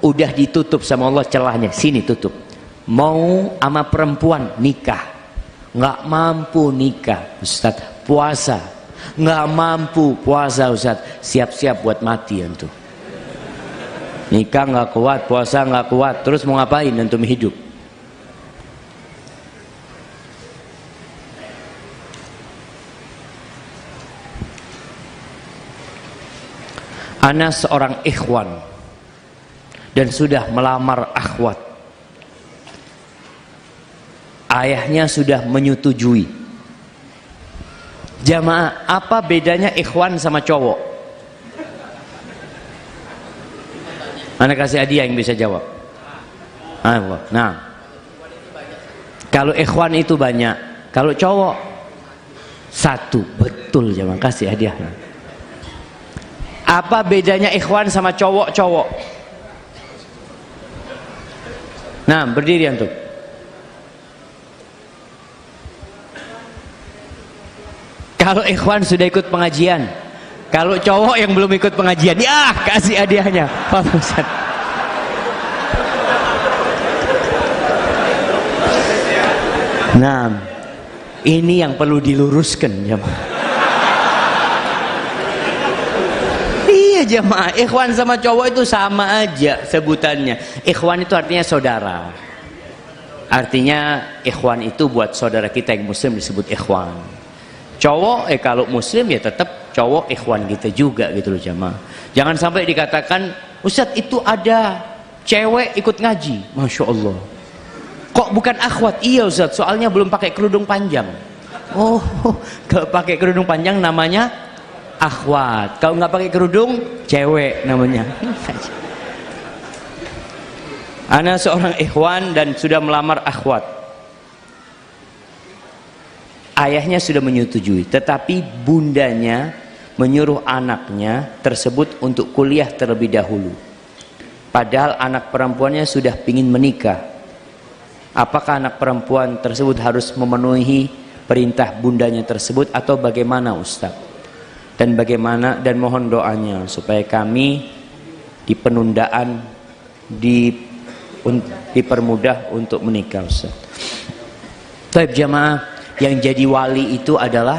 udah ditutup sama Allah celahnya. Sini tutup. Mau sama perempuan nikah, nggak mampu nikah, Ustaz, puasa, nggak mampu puasa, Ustaz, siap-siap buat mati antum. Nikah nggak kuat, puasa nggak kuat, terus mau ngapain antum hidup? Ana seorang ikhwan dan sudah melamar akhwat. Ayahnya sudah menyetujui. Jamaah, apa bedanya ikhwan sama cowok? Ana kasih hadiah yang bisa jawab. Nah, kalau ikhwan itu banyak, kalau cowok satu. Betul jamaah, kasih hadiahnya. Apa bedanya ikhwan sama cowok-cowok? Nah, berdiri antum. Kalau ikhwan sudah ikut pengajian, kalau cowok yang belum ikut pengajian, ya kasih hadiahnya. Pak Ustaz. Nah, ini yang perlu diluruskan jemaah. Iya jemaah, ikhwan sama cowok itu sama aja sebutannya. Ikhwan itu artinya saudara. Artinya ikhwan itu buat saudara kita yang muslim disebut ikhwan. Cowok kalau muslim ya tetap cowok ikhwan kita juga gitu loh jemaah. Jangan sampai dikatakan, Ustadz itu ada cewek ikut ngaji. Masya Allah. Kok bukan akhwat? Iya Ustadz, soalnya belum pakai kerudung panjang. Oh, kalau pakai kerudung panjang namanya akhwat. Kalau nggak pakai kerudung, cewek namanya. Ana seorang ikhwan dan sudah melamar akhwat. Ayahnya sudah menyetujui, tetapi bundanya menyuruh anaknya tersebut untuk kuliah terlebih dahulu. Padahal anak perempuannya sudah ingin menikah. Apakah anak perempuan tersebut harus memenuhi perintah bundanya tersebut atau bagaimana Ustaz? Dan bagaimana, dan mohon doanya supaya kami di penundaan dipermudah untuk menikah Ustaz. Baik jamaah, yang jadi wali itu adalah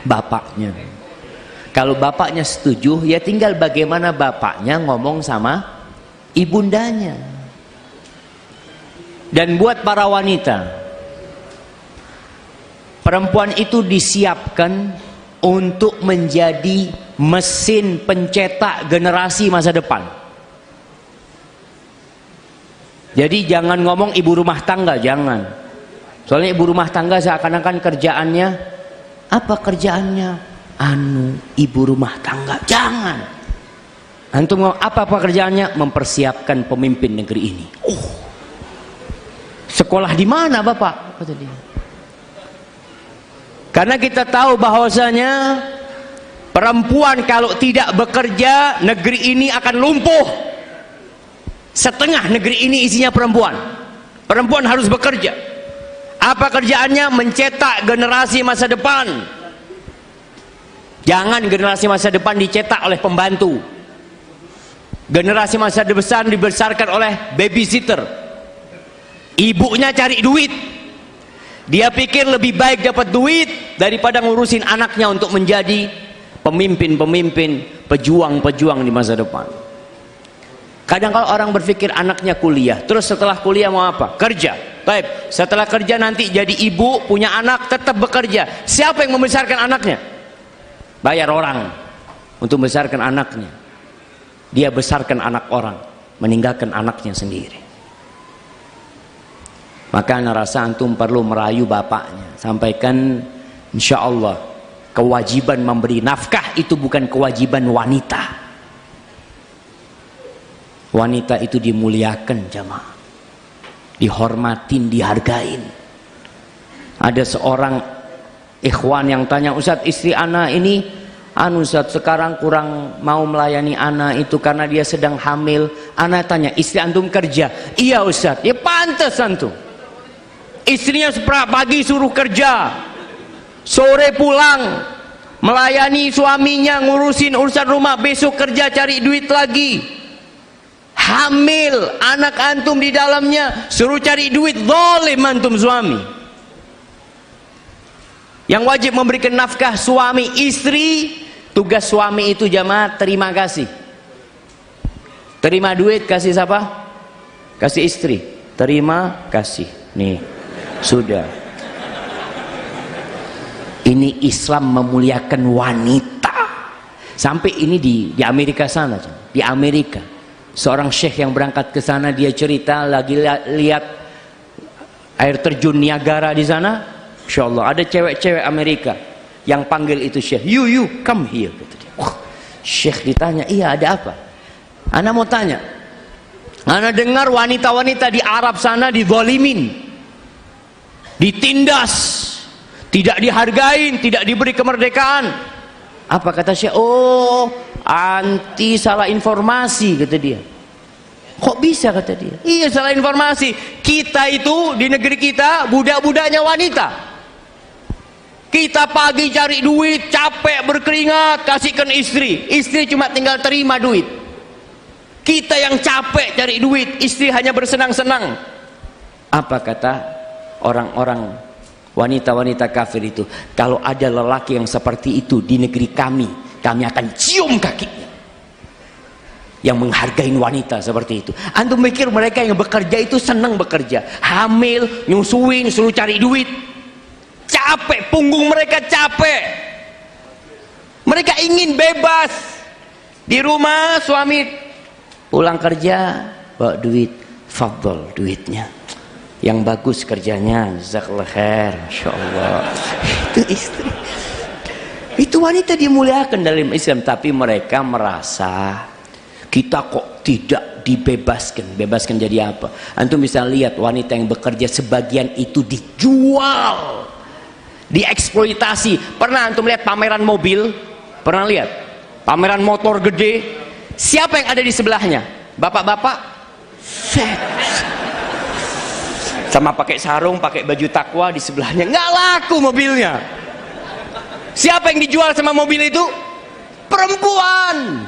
bapaknya. Kalau bapaknya setuju, ya tinggal bagaimana bapaknya ngomong sama ibundanya. Dan buat para wanita, perempuan itu disiapkan untuk menjadi mesin pencetak generasi masa depan. Jadi jangan ngomong ibu rumah tangga, jangan. Soalnya ibu rumah tangga seakan-akan kerjaannya, apa kerjaannya? Ibu rumah tangga. Jangan. Antum ngomong apa kerjaannya? Mempersiapkan pemimpin negeri ini. Sekolah di mana Bapak? Kata dia. Karena kita tahu bahwasanya perempuan kalau tidak bekerja, negeri ini akan lumpuh. Setengah negeri ini isinya perempuan. Perempuan harus bekerja. Apa kerjaannya? Mencetak generasi masa depan. Jangan generasi masa depan dicetak oleh pembantu. Generasi masa depan dibesarkan oleh babysitter. Ibunya cari duit. Dia pikir lebih baik dapat duit daripada ngurusin anaknya untuk menjadi pemimpin-pemimpin, pejuang-pejuang di masa depan. Kadang kalau orang berpikir anaknya kuliah, terus setelah kuliah mau apa? Kerja. Baik, setelah kerja nanti jadi ibu, punya anak, tetap bekerja. Siapa yang membesarkan anaknya? Bayar orang untuk membesarkan anaknya. Dia besarkan anak orang, meninggalkan anaknya sendiri. Maka ana rasa antum perlu merayu bapaknya. Sampaikan, insya Allah, kewajiban memberi nafkah itu bukan kewajiban wanita. Wanita itu dimuliakan jamaah, dihormatin, dihargain. Ada seorang ikhwan yang tanya, Ustadz istri ana ini Ustadz sekarang kurang mau melayani ana itu karena dia sedang hamil. Ana tanya, istri antum kerja? Iya Ustadz. Ya pantas antum. istrinya pagi suruh kerja, sore pulang melayani suaminya, ngurusin urusan rumah, besok kerja cari duit lagi, hamil anak antum di dalamnya, suruh cari duit, zalim antum suami. Yang wajib memberikan nafkah suami istri. Tugas suami itu jamaah terima kasih, terima duit kasih siapa? Kasih istri, terima kasih, nih sudah. Ini Islam memuliakan wanita. Sampai ini di Amerika sana, di Amerika seorang syekh yang berangkat ke sana, dia cerita lagi lihat air terjun Niagara di sana. Insya Allah ada cewek-cewek Amerika yang panggil itu syekh, you come here, kata dia. Syekh ditanya, iya ada apa? Ana mau tanya, ana dengar wanita-wanita di Arab sana dizalimin, ditindas, tidak dihargain, tidak diberi kemerdekaan. Apa kata Syekh? Oh, anti salah informasi, kata dia. Kok bisa, kata dia? Iya, salah informasi. Kita itu di negeri kita budak-budaknya wanita. Kita pagi cari duit, capek berkeringat, kasihkan istri. Istri cuma tinggal terima duit. Kita yang capek cari duit, istri hanya bersenang-senang. Apa kata orang-orang wanita-wanita kafir itu? Kalau ada lelaki yang seperti itu di negeri kami akan cium kakinya. Yang menghargai wanita seperti itu. Antum mikir mereka yang bekerja itu senang bekerja, hamil, nyusuin, suruh cari duit, capek, punggung mereka capek. Mereka ingin bebas. Di rumah suami pulang kerja bawa duit, fadl duitnya, yang bagus kerjanya, jazakallah khair, insyaallah. Itu istri, itu wanita dimuliakan dalam Islam. Tapi mereka merasa kita kok tidak dibebaskan. Bebaskan jadi apa? Antum bisa lihat wanita yang bekerja sebagian itu dijual, dieksploitasi. Pernah antum lihat pameran mobil? Pernah lihat pameran motor gede? Siapa yang ada di sebelahnya? Bapak-bapak sama pakai sarung, pakai baju takwa, di sebelahnya nggak laku mobilnya. Siapa yang dijual sama mobil itu? Perempuan.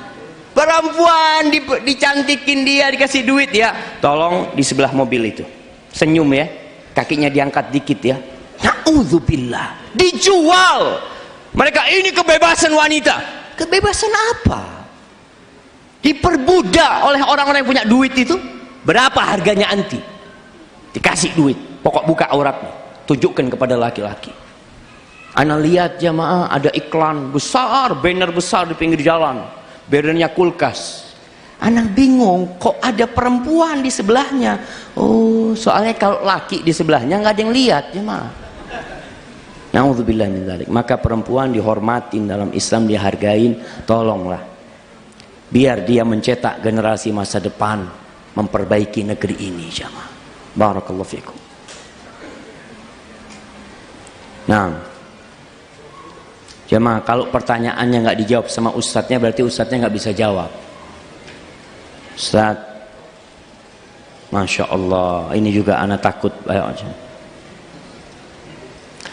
Perempuan dicantikin dia, dikasih duit ya. Tolong di sebelah mobil itu senyum ya, kakinya diangkat dikit ya. Na'udzubillah, dijual. Mereka ini kebebasan wanita. Kebebasan apa? Diperbudak oleh orang-orang yang punya duit itu. Berapa harganya anti? Dikasih duit, pokok buka auratnya, tunjukkan kepada laki-laki. Ana lihat jamaah ada iklan besar, banner besar di pinggir jalan, bannernya kulkas. Ana bingung, kok ada perempuan di sebelahnya? Oh, soalnya kalau laki di sebelahnya nggak ada yang lihat jamaah. Na'udzubillah min dzalik. Maka perempuan dihormatin dalam Islam, dihargain. Tolonglah, biar dia mencetak generasi masa depan, memperbaiki negeri ini jamaah. Barakallahu fikum. Nah, jamaah, kalau pertanyaannya nggak dijawab sama ustadznya, berarti ustadznya nggak bisa jawab. Ustadz, Masya Allah, ini juga anak takut.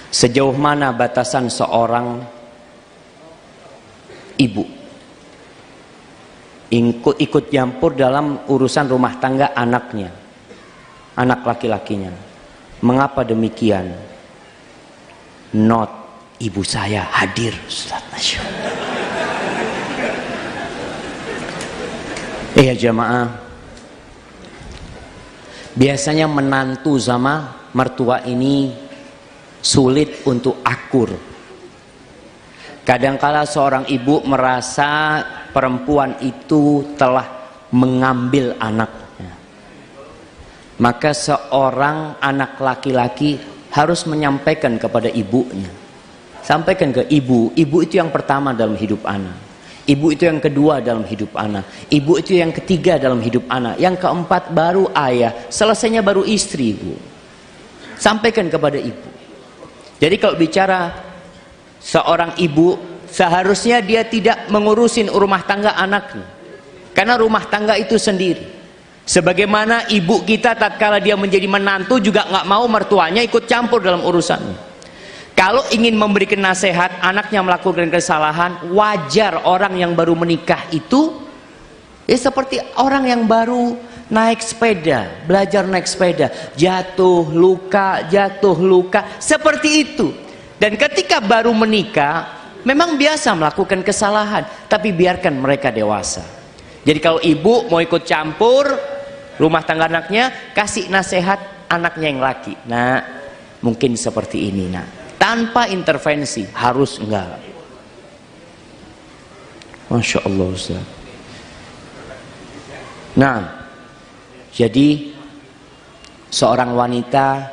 Sejauh mana batasan seorang ibu ikut campur dalam urusan rumah tangga anaknya, anak laki-lakinya? Mengapa demikian? Not ibu saya hadir, Ustaz. Masya Allah. Iya jamaah, biasanya menantu sama mertua ini sulit untuk akur. Kadangkala seorang ibu merasa perempuan itu telah mengambil anaknya. Maka seorang anak laki-laki harus menyampaikan kepada ibunya. Sampaikan ke ibu, ibu itu yang pertama dalam hidup anak. Ibu itu yang kedua dalam hidup anak. Ibu itu yang ketiga dalam hidup anak. Yang keempat baru ayah. Selesainya baru istri, ibu. Sampaikan kepada ibu. Jadi kalau bicara seorang ibu, seharusnya dia tidak mengurusin rumah tangga anaknya. Karena rumah tangga itu sendiri. Sebagaimana ibu kita tatkala dia menjadi menantu juga nggak mau mertuanya ikut campur dalam urusannya. Kalau ingin memberikan nasihat, anaknya melakukan kesalahan, wajar orang yang baru menikah itu ya seperti orang yang baru naik sepeda, belajar naik sepeda, jatuh luka, seperti itu. Dan ketika baru menikah, memang biasa melakukan kesalahan, tapi biarkan mereka dewasa. Jadi kalau ibu mau ikut campur rumah tangga anaknya, kasih nasihat anaknya yang laki. Nah, mungkin seperti ini, nah. Tanpa intervensi, harus enggak. Masya Allah, Ustaz. Nah, jadi seorang wanita,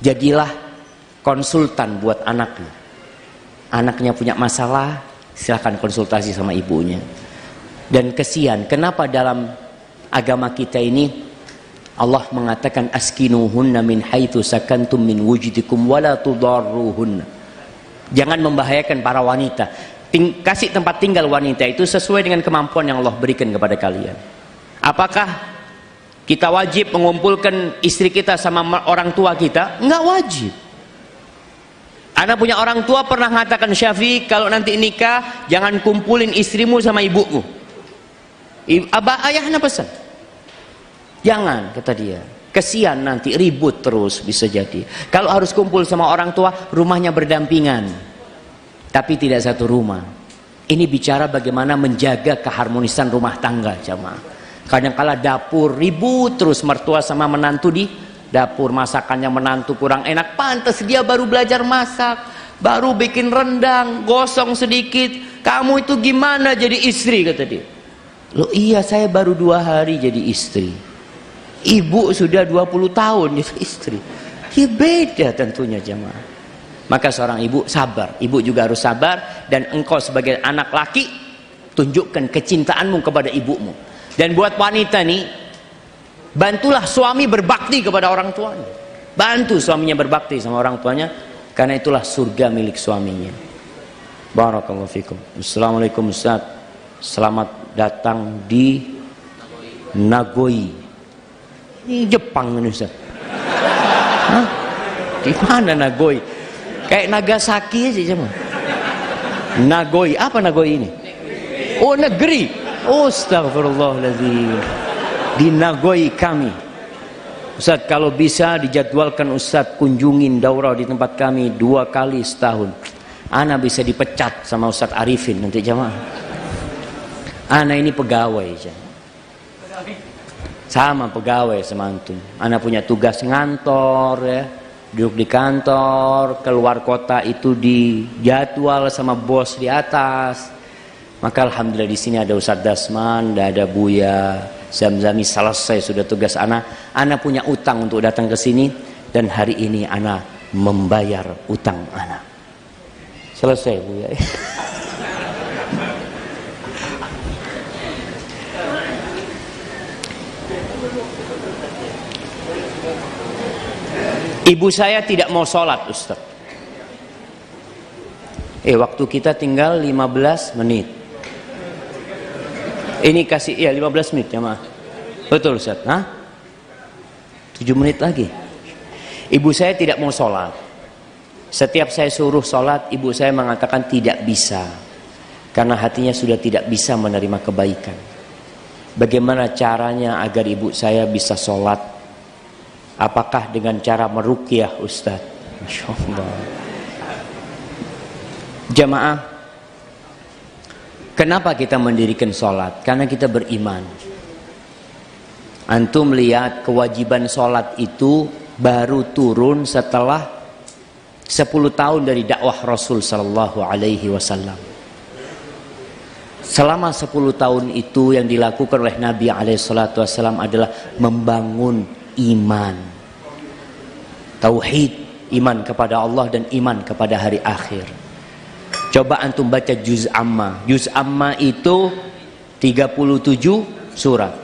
jadilah konsultan buat anaknya. Anaknya punya masalah, silahkan konsultasi sama ibunya. Dan kesian, kenapa dalam agama kita ini Allah mengatakan askinuhunna min haitsu sakantum min wujdikum wala tudarruhunna. Jangan membahayakan para wanita. Kasih tempat tinggal wanita itu sesuai dengan kemampuan yang Allah berikan kepada kalian. Apakah kita wajib mengumpulkan istri kita sama orang tua kita? Enggak wajib. Ana punya orang tua pernah mengatakan, Syafiq, kalau nanti nikah jangan kumpulin istrimu sama ibumu. Ayahnya pesan, jangan, kata dia, kesian nanti ribut terus bisa jadi. Kalau harus kumpul sama orang tua, rumahnya berdampingan tapi tidak satu rumah. Ini bicara bagaimana menjaga keharmonisan rumah tangga, jamaah. Kadang-kala dapur ribut terus, mertua sama menantu di dapur, masakannya menantu kurang enak, pantas dia baru belajar masak, baru bikin rendang, gosong sedikit. Kamu itu gimana jadi istri, kata dia. Loh iya, saya baru 2 hari jadi istri. Ibu sudah 20 tahun jadi istri. Ya beda tentunya, jemaah. Maka seorang ibu sabar, ibu juga harus sabar. Dan engkau sebagai anak laki, tunjukkan kecintaanmu kepada ibumu. Dan buat wanita nih, bantulah suami berbakti kepada orang tuanya. Bantu suaminya berbakti sama orang tuanya, karena itulah surga milik suaminya. Barakallahu fikum. Assalamualaikum Ustaz. Selamat datang di Nagoi. Ini Jepang ini Ustaz. Hah? Di mana Nagoi? Kayak Nagasaki aja cuma. Nagoi, apa Nagoi ini? Oh, negeri. Astagfirullahaladzim. Di Nagoi kami. Ustaz, kalau bisa dijadwalkan Ustaz kunjungin daurah di tempat kami 2 kali setahun. Ana bisa dipecat sama Ustaz Arifin nanti, jamaah. Ana ini pegawai, sama pegawai sama antum. Ana punya tugas ngantor ya, duduk di kantor, keluar kota itu dijadwal sama bos di atas. Maka alhamdulillah di sini ada Ustaz Dasman, ada Buya Zamzami, selesai sudah tugas ana. Ana punya utang untuk datang ke sini, dan hari ini ana membayar utang ana. Selesai Buya. Ibu saya tidak mau sholat, Ustaz. Waktu kita tinggal 15 menit. Ini kasih, 15 menit ya, Ma. Betul, Ustaz. 7 menit lagi. Ibu saya tidak mau sholat. Setiap saya suruh sholat, ibu saya mengatakan tidak bisa. Karena hatinya sudah tidak bisa menerima kebaikan. Bagaimana caranya agar ibu saya bisa sholat? Apakah dengan cara meruqyah, Ustaz? Masya Allah. Jamaah, kenapa kita mendirikan sholat? Karena kita beriman. Antum lihat kewajiban sholat itu baru turun setelah 10 tahun dari dakwah Rasul Sallallahu Alaihi Wasallam. Selama 10 tahun itu yang dilakukan oleh Nabi Alaihissalam adalah membangun iman, tauhid, iman kepada Allah dan iman kepada hari akhir. Coba antum baca juz amma. Juz amma itu 37 surat.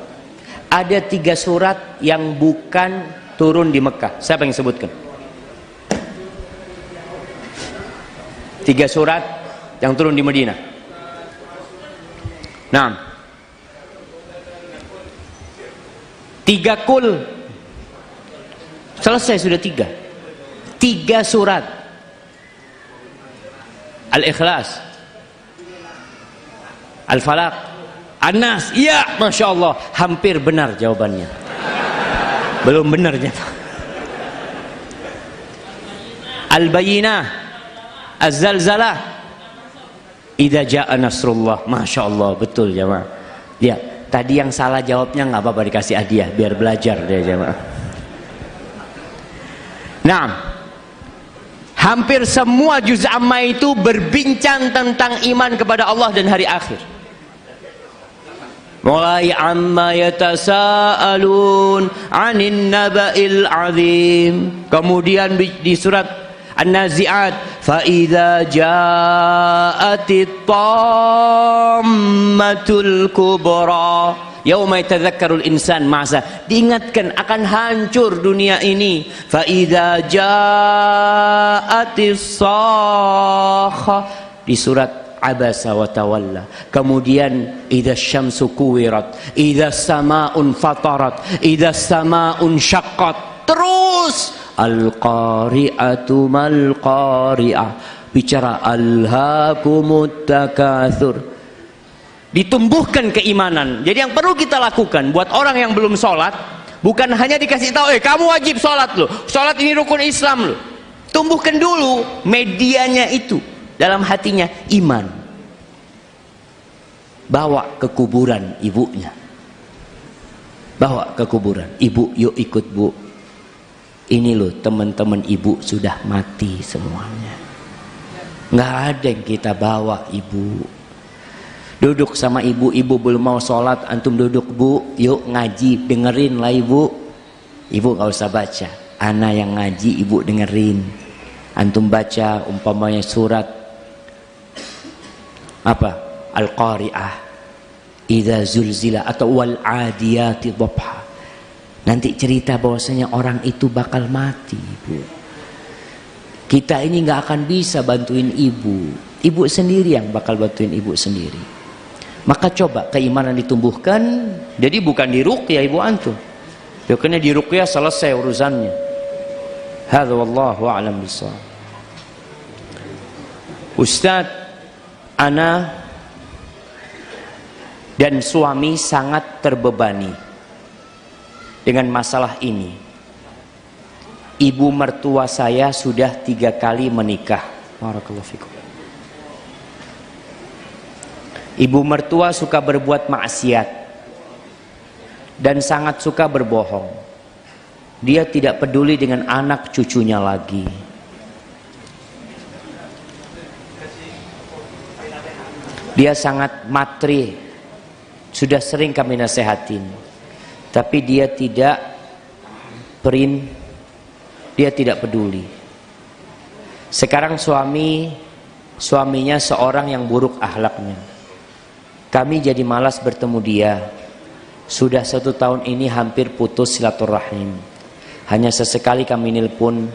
Ada 3 surat yang bukan turun di Mekah. Siapa yang sebutkan? 3 surat yang turun di Madinah. Nah, 3 kul. Selesai sudah 3 surat. Al-Ikhlas, Al-Falaq, An-Nas. Iya, Masya Allah, hampir benar jawabannya. Belum benarnya. Al-Bayyinah, Az-Zalzalah, Idza jaa nasrullah. Masya Allah, betul jemaah. Ya, tadi yang salah jawabnya nggak apa-apa, dikasih hadiah biar belajar dia jemaah. Nah, hampir semua juz amma itu berbincang tentang iman kepada Allah dan hari akhir. Mulai amma yatasaalun 'anin naba'il 'azim. Kemudian di surat An-Nazi'at, fa idza ja'atit tammatul kubra yauma yatadzakkarul insan masa, diingatkan akan hancur dunia ini. Fa idza ja'atis sakha di surat Abasa wa Tawalla. Kemudian idza syamsu kuwirat, idza samaun fatarat, idza samaun syaqqat. Terus al-qari'atu mal qari'ah, bicara alhaakumut takatsur. Ditumbuhkan keimanan. Jadi yang perlu kita lakukan buat orang yang belum sholat, bukan hanya dikasih tahu, kamu wajib sholat loh, sholat ini rukun Islam loh. Tumbuhkan dulu medianya itu dalam hatinya, iman. Bawa ke kuburan ibunya, bawa ke kuburan. Ibu, yuk ikut bu, ini loh teman-teman ibu sudah mati semuanya, nggak ada yang kita bawa. Ibu duduk sama ibu, ibu belum mau sholat, antum duduk bu, yuk ngaji, dengerin lah ibu. Ibu gak usah baca, ana yang ngaji, ibu dengerin. Antum baca umpamanya surat apa, Al-Qari'ah, idza zulzila, atau wal adiyati dhabha. Nanti cerita bahwasanya orang itu bakal mati ibu. Kita ini gak akan bisa bantuin ibu, ibu sendiri yang bakal bantuin ibu sendiri. Maka coba keimanan ditumbuhkan. Jadi bukan diruqyah ibu antum, karena diruqyah selesai urusannya. Hadza wallahu a'lam bishawab. Ustaz, ana dan suami sangat terbebani dengan masalah ini. Ibu mertua saya sudah 3 kali menikah. Barakallahu fikum. Ibu mertua suka berbuat maksiat dan sangat suka berbohong. Dia tidak peduli dengan anak cucunya lagi. Dia sangat matri. Sudah sering kami nasihatin, tapi dia tidak dia tidak peduli. Sekarang suaminya seorang yang buruk akhlaknya. Kami jadi malas bertemu dia. Sudah 1 tahun ini hampir putus silaturahim. Hanya sesekali kami nelpon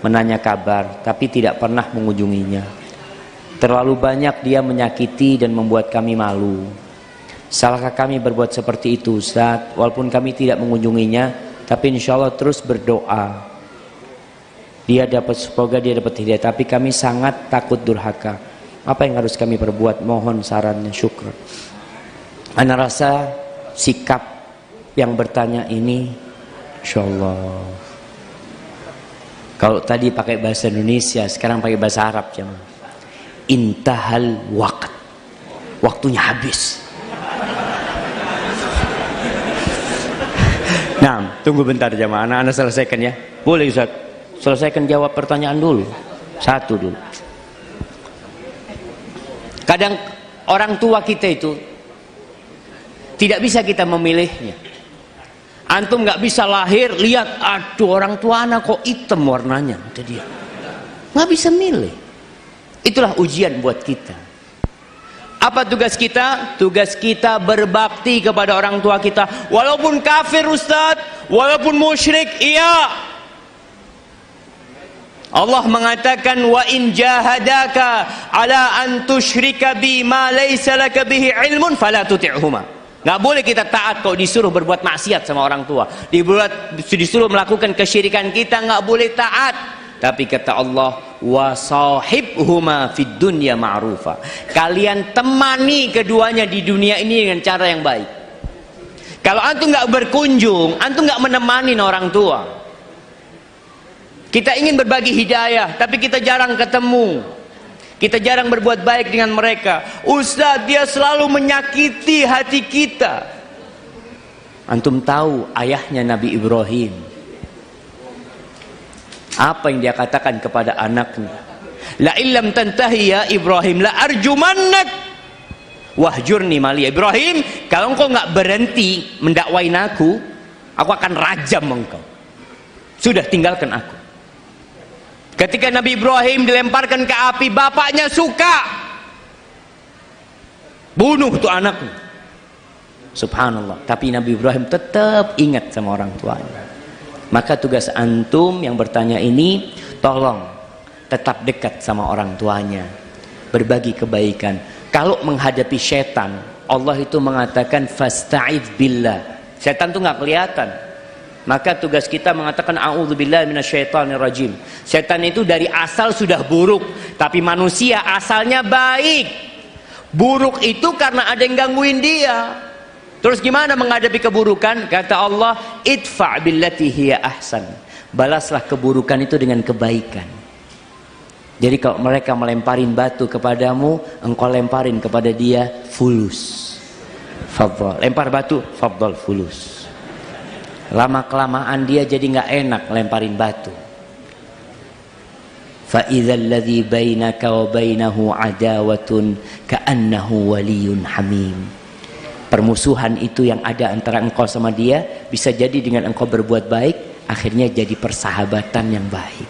menanya kabar, tapi tidak pernah mengunjunginya. Terlalu banyak dia menyakiti dan membuat kami malu. Salahkah kami berbuat seperti itu Ustaz? Walaupun kami tidak mengunjunginya, tapi insya Allah terus berdoa. Semoga dia dapat hidayah, tapi kami sangat takut durhaka. Apa yang harus kami perbuat? Mohon sarannya, syukran. Ana rasa sikap yang bertanya ini, insyaallah, kalau tadi pakai bahasa Indonesia, sekarang pakai bahasa Arab jemaah. Intahal waqt, waktunya habis. Nah, tunggu bentar jemaah, anak selesaikan ya. Boleh Ustaz? Selesaikan jawab pertanyaan dulu. Satu dulu. Kadang orang tua kita itu tidak bisa kita memilihnya. Antum nggak bisa lahir lihat, aduh orang tua anak kok hitam warnanya, itu dia. Nggak bisa milih. Itulah ujian buat kita. Apa tugas kita? Tugas kita berbakti kepada orang tua kita, walaupun kafir Ustaz, walaupun musyrik, iya. Allah mengatakan, wa in jahadaka ala an tusyrika bi ma laysa laka bihi ilmun fala tuti'huma. Nggak boleh kita taat kalau disuruh berbuat maksiat sama orang tua. Disuruh melakukan kesyirikan, kita nggak boleh taat. Tapi kata Allah, wa sahibhuma fid dunya ma'rufa. Kalian temani keduanya di dunia ini dengan cara yang baik. Kalau antum nggak berkunjung, antum nggak menemani orang tua. Kita ingin berbagi hidayah, tapi kita jarang ketemu. Kita jarang berbuat baik dengan mereka. Ustaz, dia selalu menyakiti hati kita. Antum tahu ayahnya Nabi Ibrahim, apa yang dia katakan kepada anaknya? La illam tantahi ya Ibrahim la arjumannak wahjurni mali. Ibrahim, kalau engkau nggak berhenti mendakwain aku akan rajam engkau. Sudah, tinggalkan aku. Ketika Nabi Ibrahim dilemparkan ke api, bapaknya suka bunuh tuh anaknya. Subhanallah. Tapi Nabi Ibrahim tetap ingat sama orang tuanya. Maka tugas antum yang bertanya ini, tolong tetap dekat sama orang tuanya, berbagi kebaikan. Kalau menghadapi setan, Allah itu mengatakan fasta'idz billah. Setan tuh nggak kelihatan. Maka tugas kita mengatakan a'udzubillahi minasyaitonirrajim. Setan itu dari asal sudah buruk, tapi manusia asalnya baik. Buruk itu karena ada yang gangguin dia. Terus gimana menghadapi keburukan? Kata Allah, idfa' billati hiya ahsan. Balaslah keburukan itu dengan kebaikan. Jadi kalau mereka melemparin batu kepadamu, engkau lemparin kepada dia fulus. Fadhal. Lempar batu, fadhal, fulus. Lama kelamaan dia jadi nggak enak lemparin batu. Fa idzal ladzi bainaka wa bainahu adawatun ka'annahu waliyyun hamim. Permusuhan itu yang ada antara engkau sama dia, bisa jadi dengan engkau berbuat baik, akhirnya jadi persahabatan yang baik.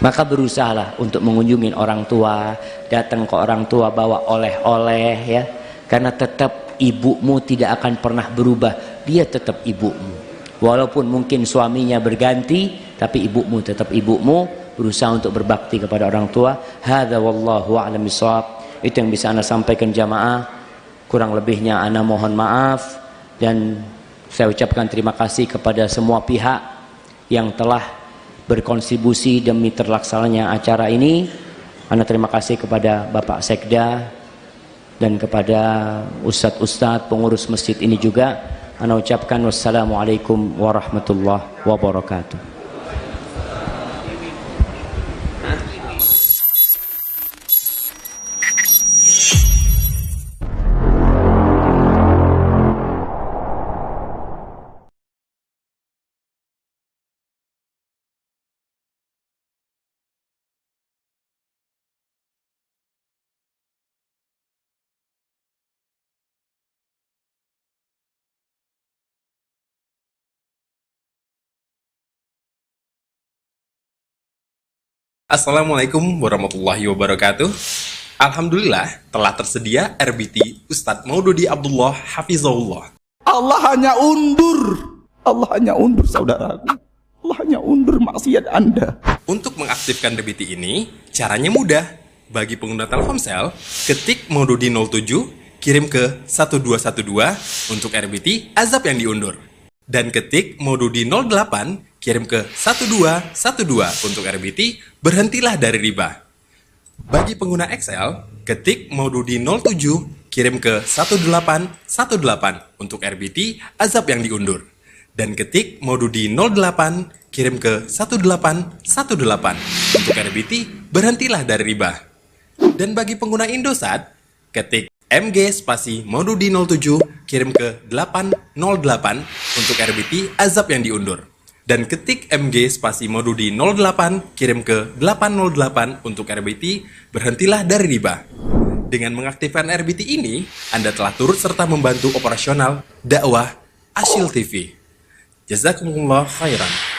Maka berusahalah untuk mengunjungi orang tua, datang ke orang tua bawa oleh-oleh ya, karena tetap ibumu tidak akan pernah berubah, dia tetap ibumu. Walaupun mungkin suaminya berganti, tapi ibumu tetap ibumu. Berusaha untuk berbakti kepada orang tua. Hadza wallahu a'lam bishawab. Itu yang bisa ana sampaikan jamaah. Kurang lebihnya ana mohon maaf, dan saya ucapkan terima kasih kepada semua pihak yang telah berkontribusi demi terlaksananya acara ini. Ana terima kasih kepada Bapak Sekda dan kepada ustadz-ustadz pengurus masjid ini juga. Ana ucapkan wassalamualaikum warahmatullahi wabarakatuh. Assalamualaikum warahmatullahi wabarakatuh. Alhamdulillah telah tersedia RBT Ustadz Maududi Abdullah Hafizahullah. Allah hanya undur. Allah hanya undur, saudaraku. Allah hanya undur maksiat Anda. Untuk mengaktifkan RBT ini, caranya mudah. Bagi pengguna Telkomsel, ketik Maududi 07, kirim ke 1212 untuk RBT azab yang diundur. Dan ketik Maududi 08, kirim ke 1212 untuk RBT berhentilah dari riba. Bagi pengguna Excel, ketik Maududi 07, kirim ke 1818 untuk RBT azab yang diundur. Dan ketik Maududi 08, kirim ke 1818 untuk RBT berhentilah dari riba. Dan bagi pengguna Indosat, ketik MG spasi Maududi 07, kirim ke 808 untuk RBT azab yang diundur. Dan ketik MG spasi Maududi 08, kirim ke 808 untuk RBT berhentilah dari riba. Dengan mengaktifkan RBT ini, Anda telah turut serta membantu operasional dakwah Asyil TV. Jazakumullah khairan.